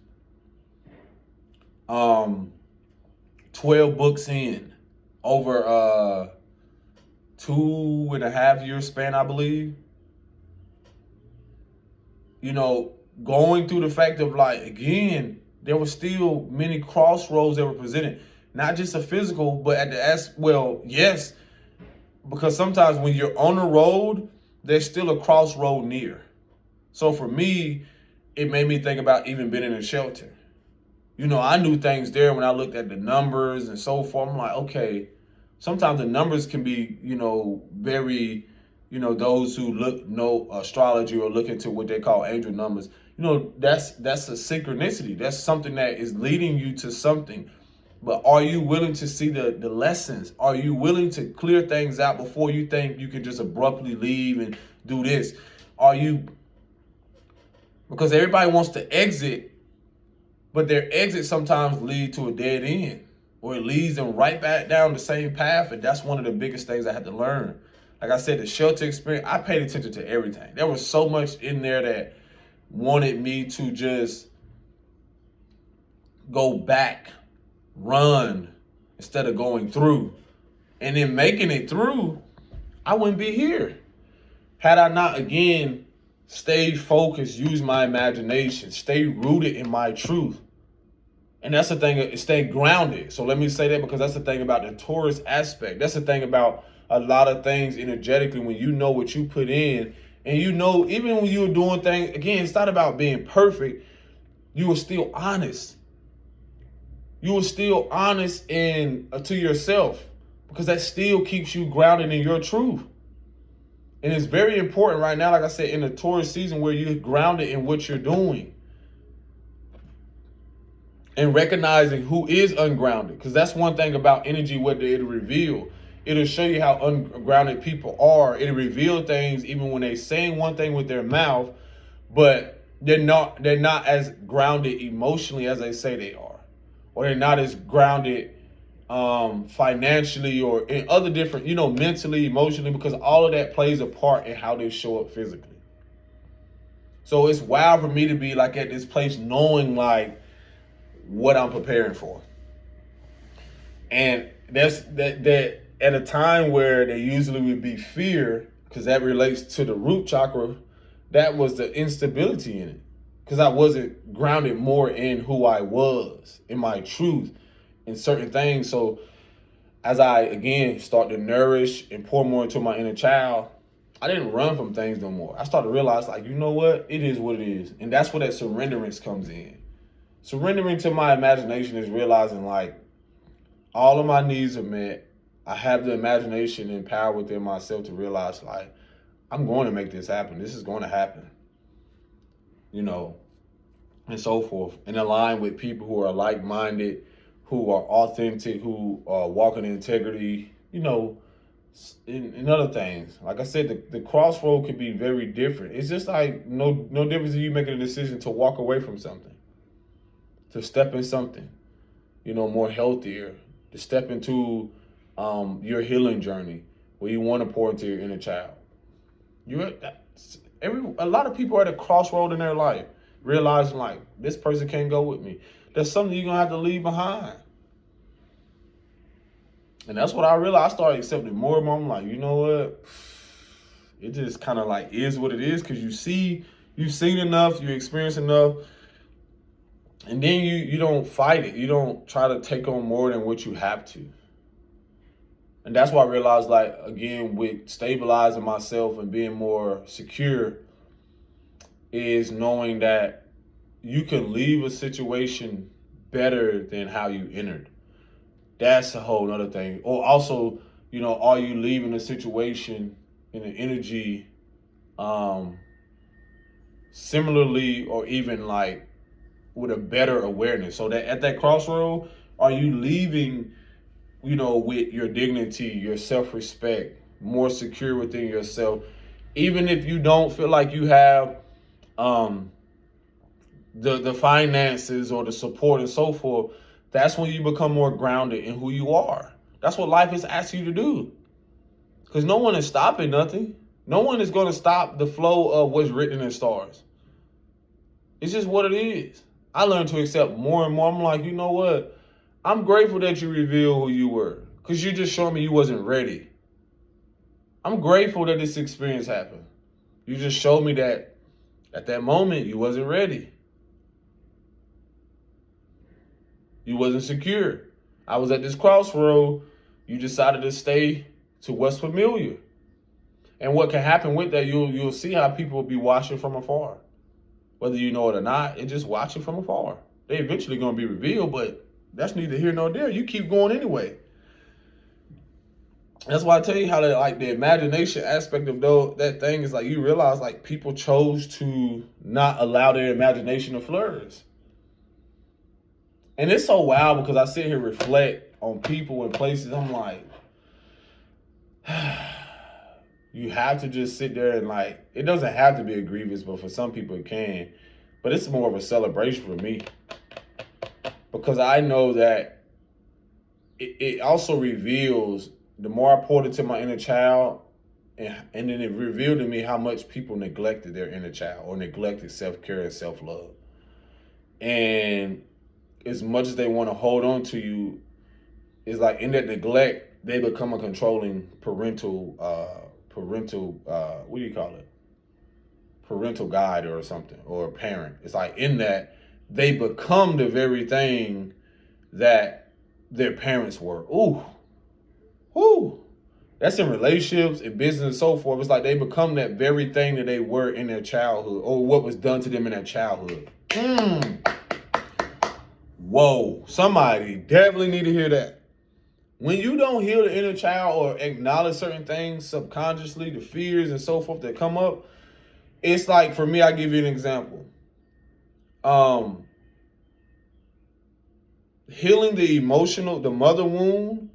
12 books in, over 2.5 year span, I believe. going through the fact of like, again, there were still many crossroads that were presented, not just a physical, but at the well, yes, because sometimes when you're on the road, there's still a crossroad near. So for me, it made me think about even being in a shelter. You know, I knew things there when I looked at the numbers and so forth. I'm like, okay, sometimes the numbers can be, you know, very, you know, those who know astrology or look into what they call angel numbers. You know, that's a synchronicity. That's something that is leading you to something. But are you willing to see the lessons? Are you willing to clear things out before you think you can just abruptly leave and do this? Are you, because everybody wants to exit, but their exit sometimes lead to a dead end, or it leads them right back down the same path. And that's one of the biggest things I had to learn. Like I said, the shelter experience, I paid attention to everything. There was so much in there that wanted me to just go back, run, instead of going through. And then making it through, I wouldn't be here. Had I not, again, stay focused, use my imagination, stay rooted in my truth. And that's the thing, stay grounded. So let me say that, because that's the thing about the Taurus aspect. That's the thing about a lot of things energetically, when you know what you put in, and you know, even when you're doing things, again, it's not about being perfect. You were still honest. You were still honest to yourself, because that still keeps you grounded in your truth. And it's very important right now, like I said, in the Taurus season, where you're grounded in what you're doing and recognizing who is ungrounded. Because that's one thing about energy, what it'll reveal. It'll show you how ungrounded people are. It'll reveal things even when they're saying one thing with their mouth, but they're not as grounded emotionally as they say they are. Or they're not as grounded financially or in other different, you know, mentally, emotionally, because all of that plays a part in how they show up physically. So it's wild for me to be like at this place knowing like what I'm preparing for. And that's that at a time where there usually would be fear, because that relates to the root chakra, that was the instability in it. Because I wasn't grounded more in who I was, in my truth, in certain things. So as I, again, start to nourish and pour more into my inner child, I didn't run from things no more. I started to realize, like, you know what? It is what it is. And that's where that surrenderance comes in. Surrendering to my imagination is realizing, like, all of my needs are met. I have the imagination and power within myself to realize, like, I'm going to make this happen. This is going to happen. You know, and so forth, and align with people who are like-minded, who are authentic, who are walking in integrity, you know, in other things. Like I said, the crossroad could be very different. It's just like no difference in you making a decision to walk away from something, to step in something, you know, more healthier, to step into your healing journey where you want to pour into your inner child. A lot of people are at a crossroad in their life, realizing like, this person can't go with me. There's something you're gonna have to leave behind. And that's what I realized. I started accepting more and more. I'm like, you know what? It just kind of like is what it is, because you've seen enough, you experience enough, and then you don't fight it. You don't try to take on more than what you have to. And that's why I realized, like, again, with stabilizing myself and being more secure, is knowing that you can leave a situation better than how you entered. That's a whole other thing. Or also, you know, are you leaving a situation in an energy similarly, or even like with a better awareness? So that at that crossroad, are you leaving, you know, with your dignity, your self-respect, more secure within yourself, even if you don't feel like you have the finances or the support and so forth? That's when you become more grounded in who you are. That's what life is asking you to do. Because no one is stopping nothing. No one is going to stop the flow of what's written in stars. It's just what it is. I learned to accept more and more. I'm like, you know what? I'm grateful that you revealed who you were, because you just showed me you wasn't ready. I'm grateful that this experience happened. You just showed me that At that moment, you wasn't ready. You wasn't secure. I was at this crossroad. You decided to stay to what's familiar. And what can happen with that, you'll see how people will be watching from afar. Whether you know it or not, it's just watching from afar. They eventually going to be revealed, but that's neither here nor there. You keep going anyway. That's why I tell you how the imagination aspect of that thing is like, you realize like people chose to not allow their imagination to flourish. And it's so wild because I sit here reflect on people and places. I'm like, you have to just sit there and like, it doesn't have to be a grievance, but for some people it can. But it's more of a celebration for me. Because I know that it also reveals, the more I poured into my inner child, and then it revealed to me how much people neglected their inner child or neglected self-care and self-love. And as much as they want to hold on to you, it's like in that neglect, they become a controlling parental, what do you call it? Parental guide or something, or a parent. It's like in that they become the very thing that their parents were. Ooh. That's in relationships, in business, and so forth. It's like they become that very thing that they were in their childhood, or what was done to them in their childhood. Whoa, somebody definitely need to hear that. When you don't heal the inner child or acknowledge certain things subconsciously, the fears and so forth that come up, it's like, for me, I'll give you an example. Healing the mother wound,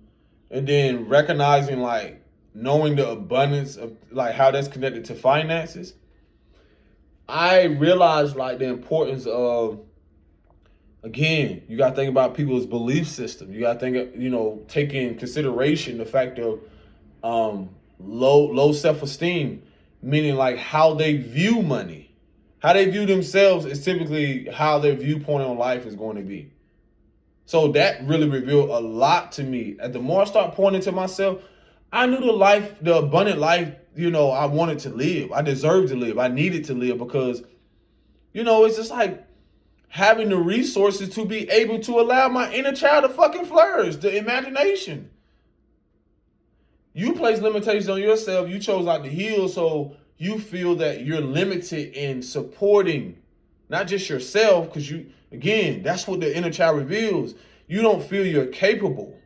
and then recognizing, like, knowing the abundance of, like, how that's connected to finances. I realized, like, the importance of, again, you got to think about people's belief system. You got to think, take in consideration the fact of low self-esteem, meaning like how they view money. How they view themselves is typically how their viewpoint on life is going to be. So that really revealed a lot to me. And the more I start pouring into myself, I knew the abundant life, I wanted to live. I deserved to live. I needed to live because, it's just like having the resources to be able to allow my inner child to fucking flourish, the imagination. You place limitations on yourself. You chose not to heal, so you feel that you're limited in supporting not just yourself, because again, that's what the inner child reveals. You don't feel you're capable.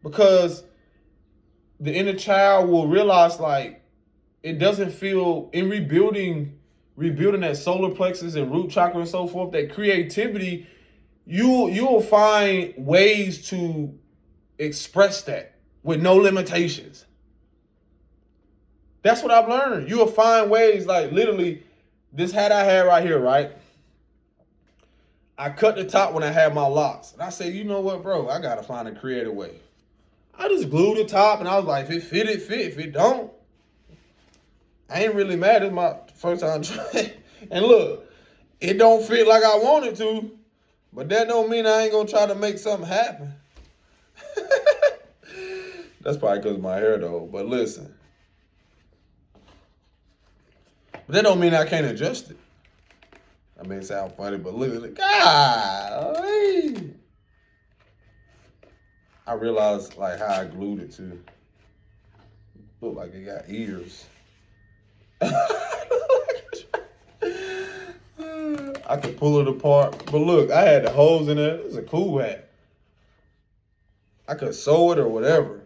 Because the inner child will realize, like, it doesn't feel, in rebuilding that solar plexus and root chakra and so forth, that creativity, you'll find ways to express that with no limitations. That's what I've learned. You'll find ways, like literally, this hat I had right here, right? I cut the top when I had my locks. And I said, you know what, bro? I got to find a creative way. I just glued the top, and I was like, if it fit, it fit. If it don't, I ain't really mad. It's my first time trying. And look, it don't fit like I want it to, but that don't mean I ain't going to try to make something happen. That's probably because of my hair, though. But listen. But that don't mean I can't adjust it. I may sound funny, but look at it. God, I realized like how I glued it to. Look like it got ears. I could pull it apart. But look, I had the holes in it. It's a cool hat. I could sew it or whatever.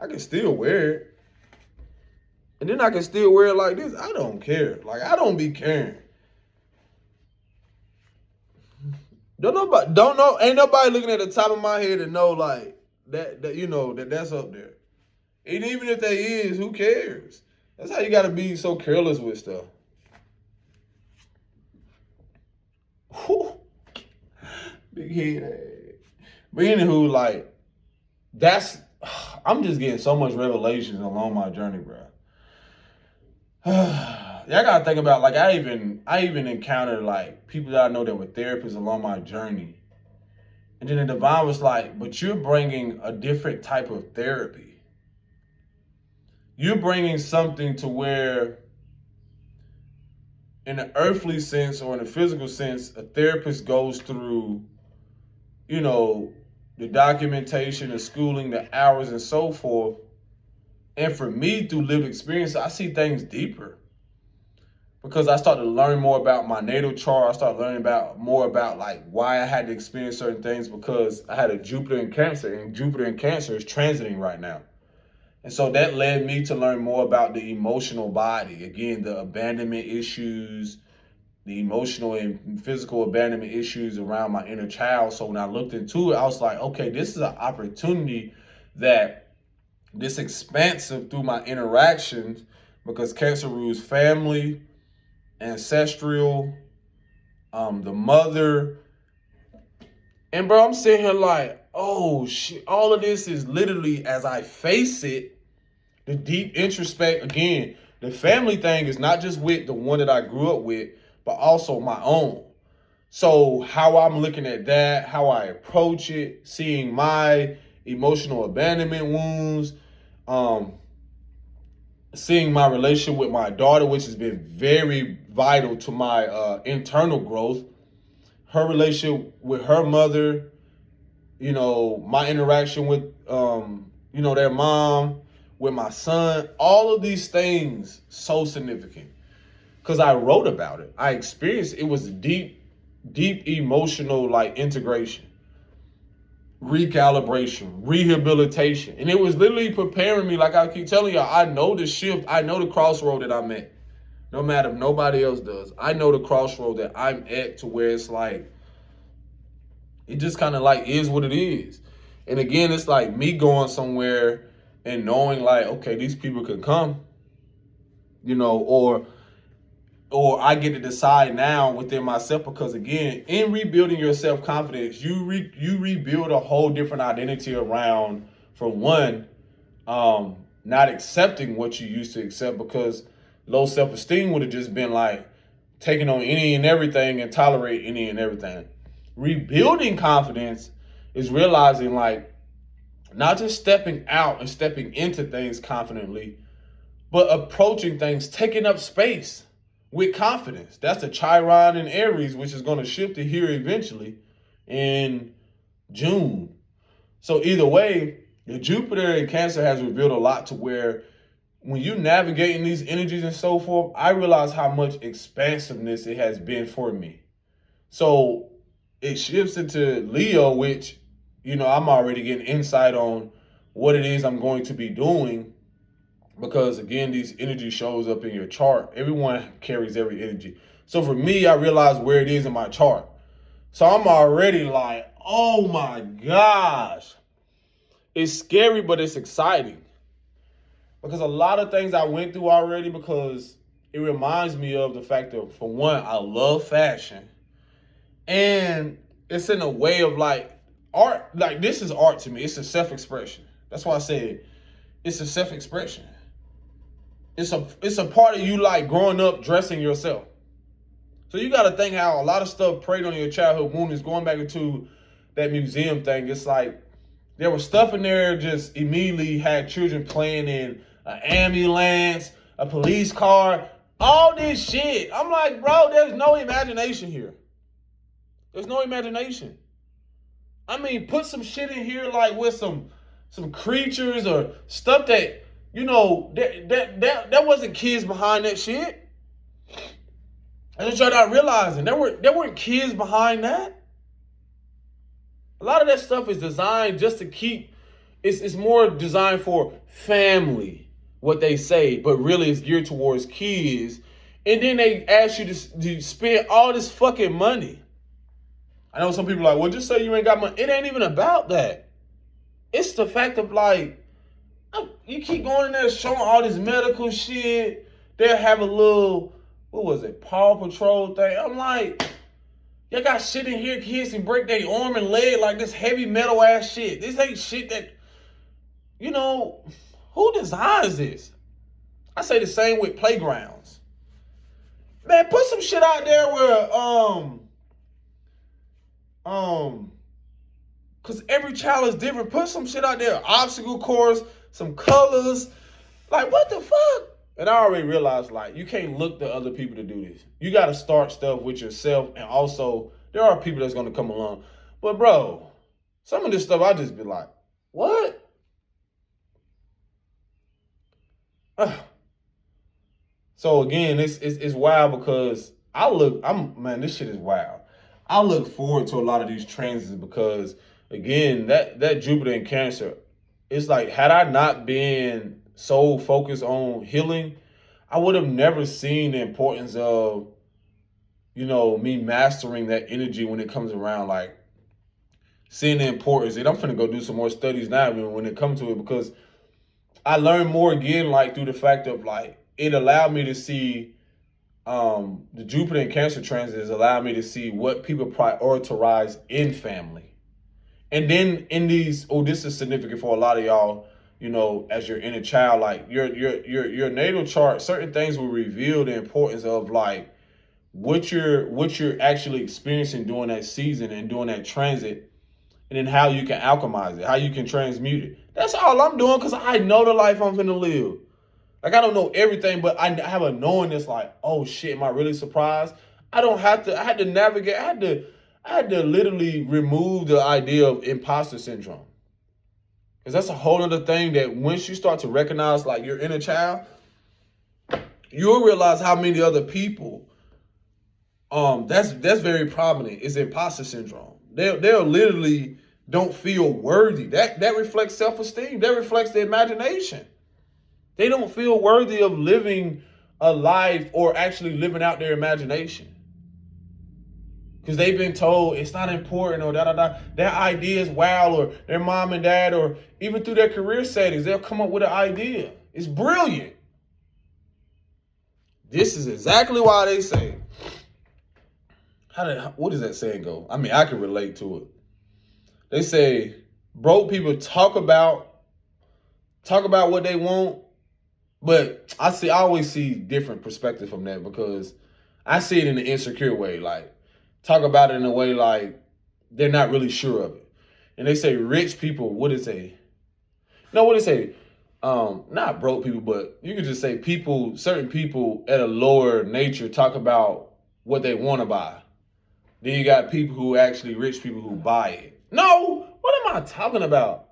I can still wear it. And then I can still wear it like this. I don't care. Like, I don't be caring. Ain't nobody looking at the top of my head to know, like, that's up there. And even if they is, who cares? That's how you got to be so careless with stuff. Whew. Big head. But anywho, like, I'm just getting so much revelations along my journey, bro. I gotta think about, like, I even encountered, like, people that I know that were therapists along my journey. And then the divine was like, but you're bringing a different type of therapy. You're bringing something to where in the earthly sense or in the physical sense, a therapist goes through, you know, the documentation, the schooling, the hours, and so forth. And for me, through lived experience, I see things deeper because I started to learn more about my natal chart. I started learning more about like why I had to experience certain things, because I had a Jupiter in Cancer, and Jupiter in Cancer is transiting right now. And so that led me to learn more about the emotional body. Again, the abandonment issues, the emotional and physical abandonment issues around my inner child. So when I looked into it, I was like, okay, this is an opportunity that this expansive through my interactions, because Cancer rules family, ancestral, the mother. And bro, I'm sitting here like, oh shit, all of this is literally, as I face it, the deep introspect. Again, the family thing is not just with the one that I grew up with, but also my own. So how I'm looking at that, how I approach it, seeing my emotional abandonment wounds, seeing my relationship with my daughter, which has been very vital to my internal growth, her relationship with her mother, you know, my interaction with, you know, their mom, with my son, all of these things so significant because I wrote about it. I experienced it. It was deep emotional like integration, recalibration, rehabilitation. And it was literally preparing me. Like I keep telling y'all, I know the shift. I know the crossroad that I'm at. No matter if nobody else does. I know the crossroad that I'm at, to where it's like, it just kind of like is what it is. And again, it's like me going somewhere and knowing like, okay, these people can come, you know, or I get to decide now within myself, because again, in rebuilding your self-confidence, you rebuild a whole different identity around, for one, not accepting what you used to accept, because low self-esteem would have just been like taking on any and everything and tolerate any and everything. Rebuilding confidence is realizing like, not just stepping out and stepping into things confidently, but approaching things, taking up space with confidence. That's the Chiron in Aries, which is going to shift to here eventually in June. So either way, the Jupiter in Cancer has revealed a lot, to where when you navigating these energies and so forth, I realize how much expansiveness it has been for me. So it shifts into Leo, which, you know, I'm already getting insight on what it is I'm going to be doing, because again, these energy shows up in your chart. Everyone carries every energy. So for me, I realize where it is in my chart. So I'm already like, oh my gosh. It's scary, but it's exciting. Because a lot of things I went through already, because it reminds me of the fact that, for one, I love fashion. And it's in a way of like, art, like this is art to me. It's a self-expression. That's why I said it's a self-expression. It's a part of you like growing up dressing yourself. So you got to think how a lot of stuff preyed on your childhood wound is going back into that museum thing. It's like there was stuff in there just immediately had children playing in an ambulance, a police car, all this shit. I'm like, bro, there's no imagination here. There's no imagination. I mean, put some shit in here like with some creatures or stuff that, you know, that wasn't kids behind that shit. And then you're not realizing there weren't kids behind that. A lot of that stuff is designed just to keep, it's more designed for family, what they say, but really it's geared towards kids. And then they ask you to spend all this fucking money. I know some people are like, well, just say you ain't got money. It ain't even about that. It's the fact of like, you keep going in there showing all this medical shit. They'll have a little, what was it, Paw Patrol thing. I'm like, y'all got shit in here, kids can break their arm and leg, like this heavy metal ass shit. This ain't shit that, you know, who designs this? I say the same with playgrounds. Man, put some shit out there where, because every child is different. Put some shit out there, obstacle course, some colors. Like, what the fuck? And I already realized, like, you can't look to other people to do this. You got to start stuff with yourself. And also, there are people that's going to come along. But, bro, some of this stuff, I just be like, what? So, again, it's wild because this shit is wild. I look forward to a lot of these transits because, again, that Jupiter in Cancer, it's like, had I not been so focused on healing, I would have never seen the importance of, me mastering that energy when it comes around, like seeing the importance. And I'm finna go do some more studies now when it comes to it, because I learned more again, like through the fact of like, it allowed me to see the Jupiter and Cancer transit has allowed me to see what people prioritize in family. And then in these, this is significant for a lot of y'all, as your inner child, like your natal chart, certain things will reveal the importance of like what you're actually experiencing during that season and during that transit, and then how you can alchemize it, how you can transmute it. That's all I'm doing, because I know the life I'm finna live. Like, I don't know everything, but I have a knowing that's like, oh shit, am I really surprised? I had to navigate, I had to literally remove the idea of imposter syndrome. Because that's a whole other thing that once you start to recognize like your inner child, you'll realize how many other people, that's very prominent, is imposter syndrome. They'll literally don't feel worthy. That reflects self-esteem. That reflects the imagination. They don't feel worthy of living a life or actually living out their imagination. Because they've been told it's not important, or da-da-da. Their idea is wild, or their mom and dad, or even through their career settings, they'll come up with an idea. It's brilliant. This is exactly why they say, what does that saying go? I mean, I can relate to it. They say broke people talk about what they want, but I always see different perspective from that, because I see it in an insecure way, like talk about it in a way like they're not really sure of it. And they say rich people, not broke people, but you could just say certain people at a lower nature talk about what they want to buy. Then you got people who actually rich people who buy it. No, what am I talking about?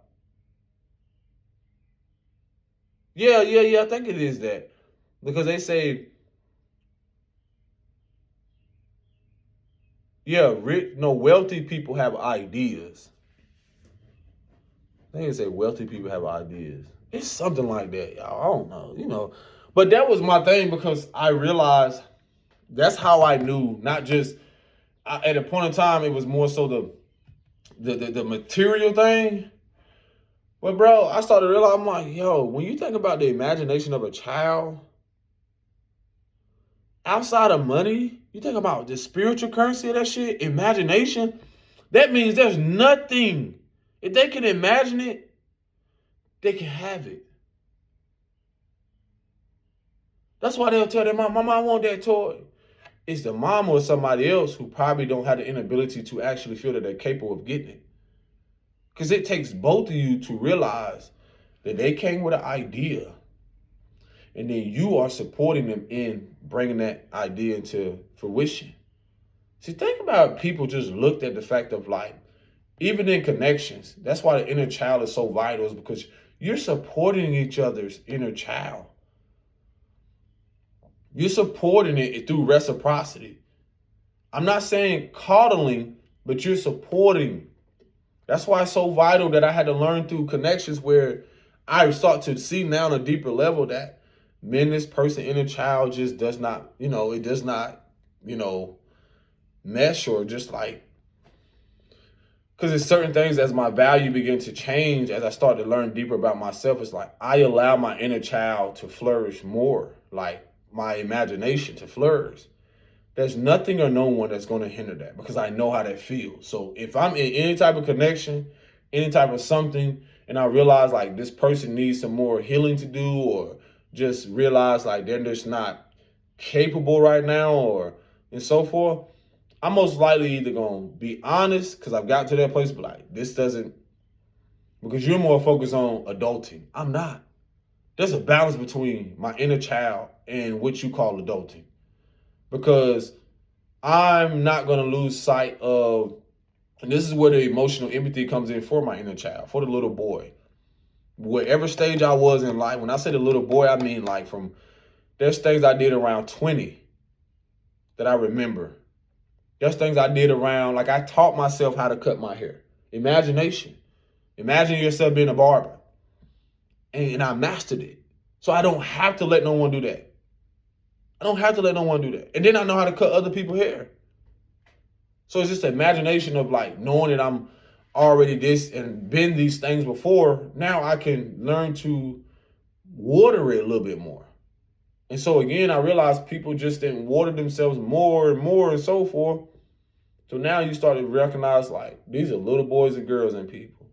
Yeah, I think it is that. Because they say, wealthy people have ideas. I think they say wealthy people have ideas. It's something like that, y'all. I don't know, But that was my thing, because I realized that's how I knew, not just, at a point in time, it was more so the material thing. But bro, I started to realize, I'm like, when you think about the imagination of a child, outside of money, you think about the spiritual currency of that shit, imagination, that means there's nothing. If they can imagine it, they can have it. That's why they'll tell their mom, Mama, I want that toy. It's the mom or somebody else who probably don't have the inability to actually feel that they're capable of getting it. Because it takes both of you to realize that they came with an idea, and then you are supporting them in bringing that idea into fruition. See, think about people just looked at the fact of like, even in connections, that's why the inner child is so vital, is because you're supporting each other's inner child. You're supporting it through reciprocity. I'm not saying coddling, but you're supporting. That's why it's so vital that I had to learn through connections, where I start to see now on a deeper level that this person inner child just does not, it does not, mesh, or just like, because there's certain things as my value begin to change, as I start to learn deeper about myself, it's like I allow my inner child to flourish more, like my imagination to flourish. There's nothing or no one that's going to hinder that, because I know how that feels. So if I'm in any type of connection, any type of something, and I realize like this person needs some more healing to do, or just realize like they're just not capable right now, and so forth, I'm most likely either going to be honest, because I've gotten to that place, but like this doesn't, because you're more focused on adulting. I'm not. There's a balance between my inner child and what you call adulting. Because I'm not going to lose sight of, and this is where the emotional empathy comes in for my inner child, for the little boy. Whatever stage I was in life, when I say the little boy, I mean like there's things I did around 20 that I remember. There's things I did around, like I taught myself how to cut my hair. Imagination. Imagine yourself being a barber. And I mastered it. So I don't have to let no one do that. I don't have to let no one do that. And then I know how to cut other people's hair. So it's just the imagination of like knowing that I'm already this and been these things before. Now I can learn to water it a little bit more. And so again, I realized people just didn't water themselves more and more and so forth. So now you start to recognize like these are little boys and girls and people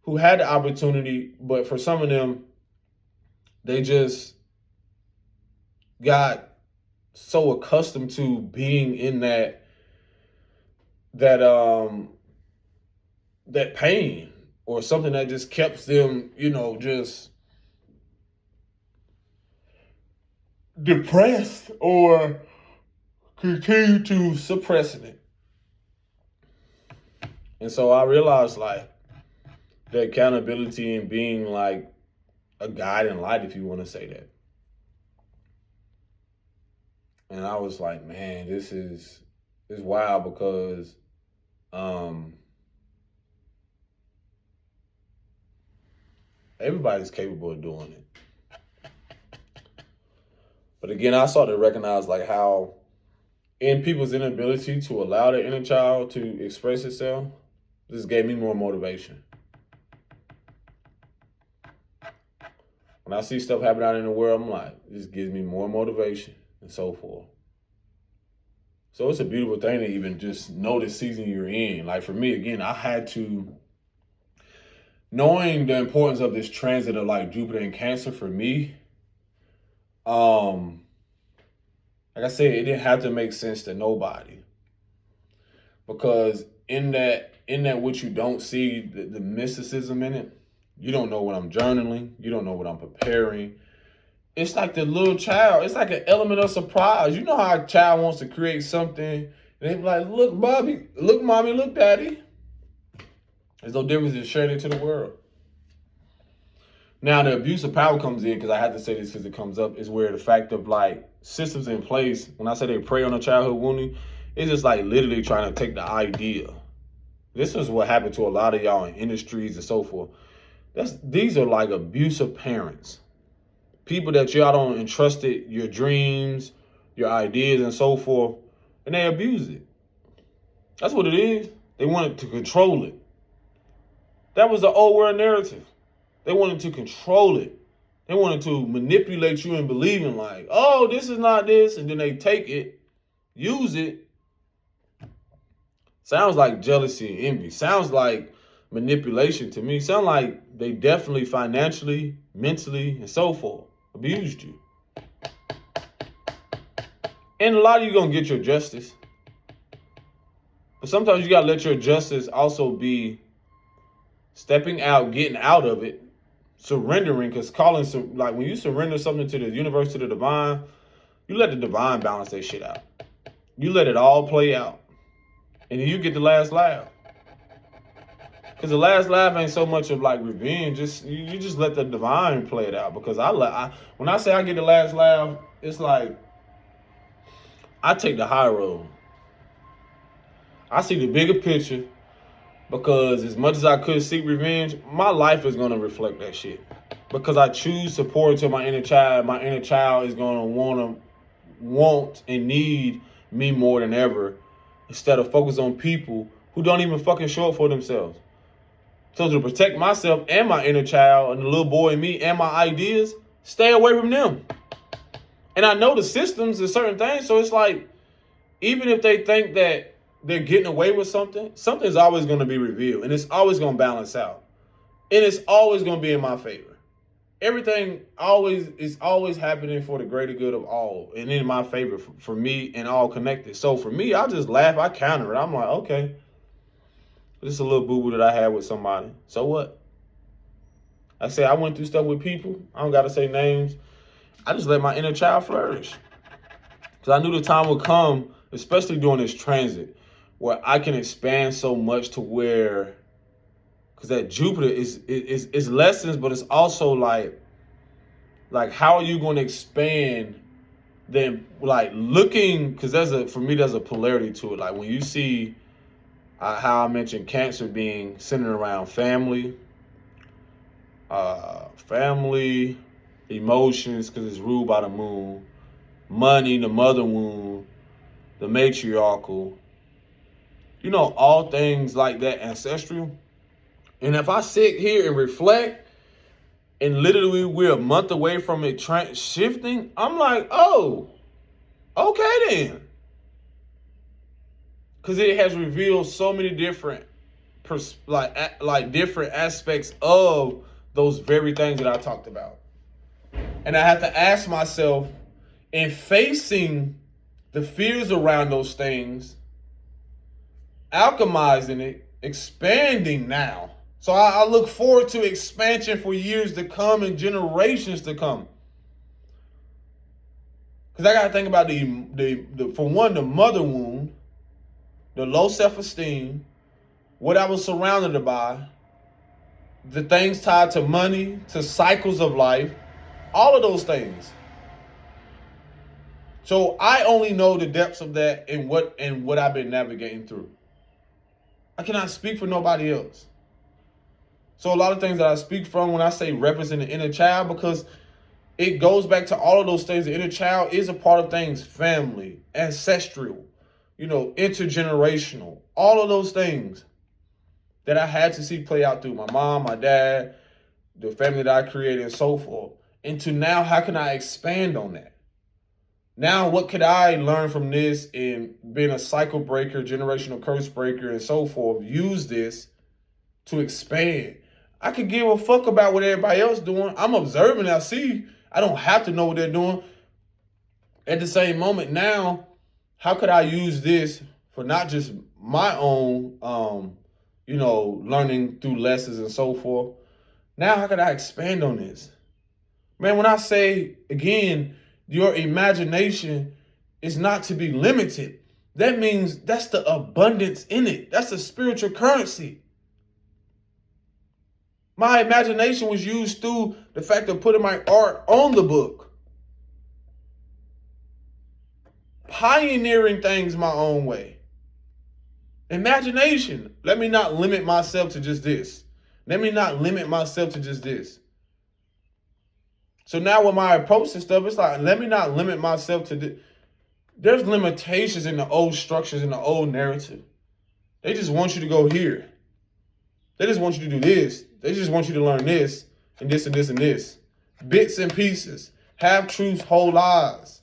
who had the opportunity, but for some of them, they just got so accustomed to being in that pain or something that just kept them, just depressed or continue to suppress it. And so I realized like the accountability and being like a guiding light, if you want to say that. And I was like, man, this is wild because everybody's capable of doing it. But again, I started to recognize like how in people's inability to allow their inner child to express itself, this gave me more motivation. When I see stuff happening out in the world, I'm like, this gives me more motivation and so forth. So it's a beautiful thing to even just know the season you're in. Like for me, again, I had to, knowing the importance of this transit of like Jupiter and Cancer for me, like I said, it didn't have to make sense to nobody. Because in that what you don't see, the mysticism in it, you don't know what I'm journaling. You don't know what I'm preparing. It's like the little child. It's like an element of surprise. You know how a child wants to create something. And they be like, look, Bobby, look, mommy, look, daddy. There's no difference in sharing it to the world. Now, the abuse of power comes in, because I have to say this because it comes up, is where the fact of like systems in place, when I say they prey on a childhood wounding, it's just like literally trying to take the idea. This is what happened to a lot of y'all in industries and so forth. These are like abusive parents. People that y'all don't entrusted your dreams, your ideas and so forth, and they abuse it. That's what it is. They wanted to control it. That was the old world narrative. They wanted to control it. They wanted to manipulate you and believing like, oh, this is not this. And then they take it, use it. Sounds like jealousy and envy. Sounds like manipulation to me. Sounds like they definitely financially, mentally, and so forth abused you. And a lot of you going to get your justice. But sometimes you got to let your justice also be stepping out, getting out of it, surrendering, because like when you surrender something to the universe, to the divine, you let the divine balance that shit out. You let it all play out. And then you get the last laugh. Because the last laugh ain't so much of like revenge. You just let the divine play it out. Because when I say I get the last laugh, it's like I take the high road. I see the bigger picture. Because as much as I could seek revenge, my life is going to reflect that shit. Because I choose to pour into my inner child is going to want and need me more than ever. Instead of focus on people who don't even fucking show up for themselves. So to protect myself and my inner child and the little boy in me and my ideas, stay away from them. And I know the systems and certain things. So it's like, even if they think that they're getting away with something, something's always going to be revealed. And it's always going to balance out. And it's always going to be in my favor. Everything is always happening for the greater good of all. And in my favor for me and all connected. So for me, I just laugh. I counter it. I'm like, okay. This is a little boo-boo that I had with somebody. So what? I say I went through stuff with people. I don't got to say names. I just let my inner child flourish. Because I knew the time would come, especially during this transit, where I can expand so much to where, because that Jupiter is lessons, but it's also like how are you going to expand? Then like looking, because for me there's a polarity to it. Like when you see how I mentioned Cancer being centered around family, emotions, because it's ruled by the moon, money, the mother wound, the matriarchal, all things like that, ancestral. And if I sit here and reflect, and literally we're a month away from it shifting, I'm like, oh, okay then. Because it has revealed so many different, different aspects of those very things that I talked about. And I have to ask myself, in facing the fears around those things, alchemizing it, expanding now. So I look forward to expansion for years to come and generations to come. Because I got to think about for one, the mother wound, the low self-esteem, what I was surrounded by, the things tied to money, to cycles of life, all of those things. So I only know the depths of that and what I've been navigating through. I cannot speak for nobody else. So a lot of things that I speak from when I say represent the inner child, because it goes back to all of those things. The inner child is a part of things, family, ancestral, intergenerational, all of those things that I had to see play out through my mom, my dad, the family that I created, and so forth. And to now, how can I expand on that? Now, what could I learn from this in being a cycle breaker, generational curse breaker, and so forth? Use this to expand. I could give a fuck about what everybody else doing. I'm observing. I see. I don't have to know what they're doing. At the same moment, now, how could I use this for not just my own, learning through lessons and so forth? Now, how could I expand on this? Man, when I say, again, your imagination is not to be limited, that means that's the abundance in it. That's the spiritual currency. My imagination was used through the fact of putting my art on the book. Pioneering things my own way. Imagination. Let me not limit myself to just this. Let me not limit myself to just this. So now with my approach to stuff, it's like, let me not limit myself to this. There's limitations in the old structures, in the old narrative. They just want you to go here. They just want you to do this. They just want you to learn this and this and this and this. Bits and pieces. Half truths, whole lies.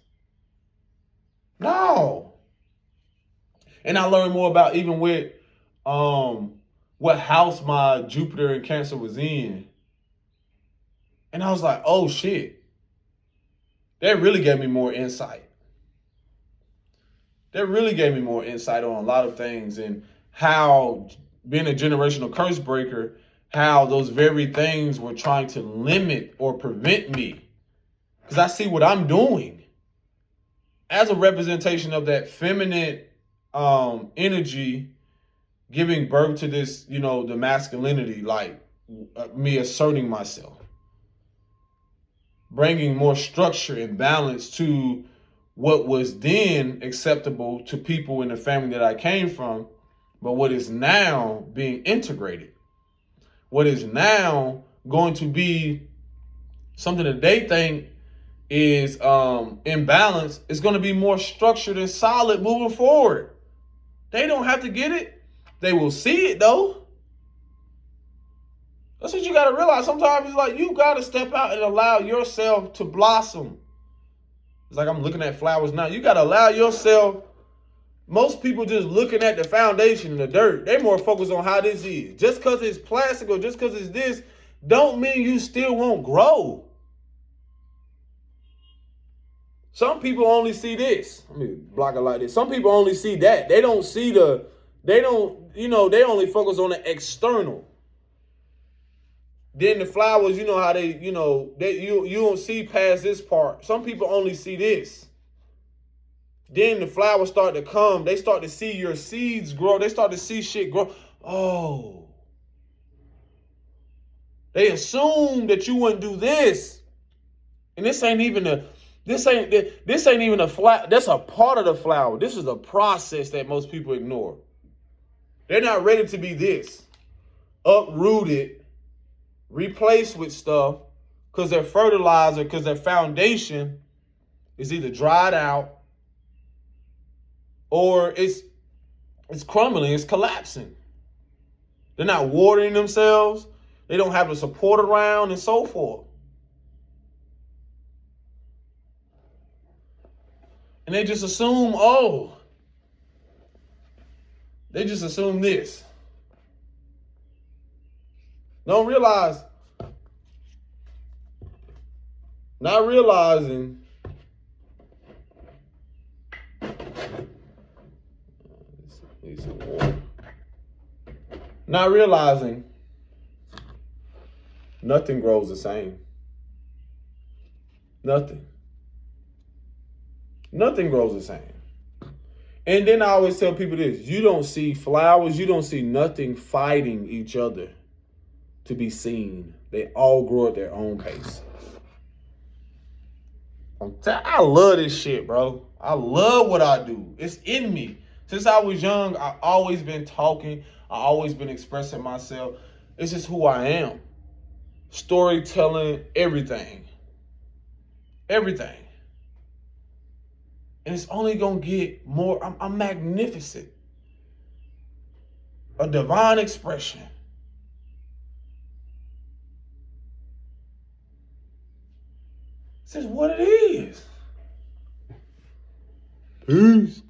No. And I learned more about even with what house my Jupiter and Cancer was in. And I was like, oh shit. That really gave me more insight. That really gave me more insight on a lot of things, and how being a generational curse breaker, how those very things were trying to limit or prevent me. Because I see what I'm doing as a representation of that feminine energy giving birth to this, the masculinity, like me asserting myself, bringing more structure and balance to what was then acceptable to people in the family that I came from, but what is now being integrated, what is now going to be something that they think is imbalanced, is going to be more structured and solid moving forward. They don't have to get it. They will see it though. That's what you got to realize. Sometimes it's like you got to step out and allow yourself to blossom. It's like I'm looking at flowers now. You got to allow yourself. Most people just looking at the foundation and the dirt. They more focused on how this is. Just because it's plastic or just because it's this, don't mean you still won't grow. Some people only see this. Let me block it like this. Some people only see that. They don't see they only focus on the external. Then the flowers, you know how they, you don't see past this part. Some people only see this. Then the flowers start to come. They start to see your seeds grow. They start to see shit grow. Oh. They assume that you wouldn't do this. And this ain't even a flower. That's a part of the flower. This is a process that most people ignore. They're not ready to be this. Uprooted, replaced with stuff, because their fertilizer, because their foundation is either dried out or it's crumbling, it's collapsing. They're not watering themselves. They don't have the support around and so forth. And they just assume, they just assume this. Don't realize, not realizing not realizing nothing grows the same. Nothing. Nothing grows the same. And then I always tell people this: you don't see flowers, you don't see nothing fighting each other to be seen. They all grow at their own pace. I love this shit, bro. I love what I do. It's in me. Since I was young, I've always been talking. I've always been expressing myself. It's just who I am. Storytelling, everything. Everything. And it's only going to get more. I'm magnificent. A divine expression. This is what it is. Peace.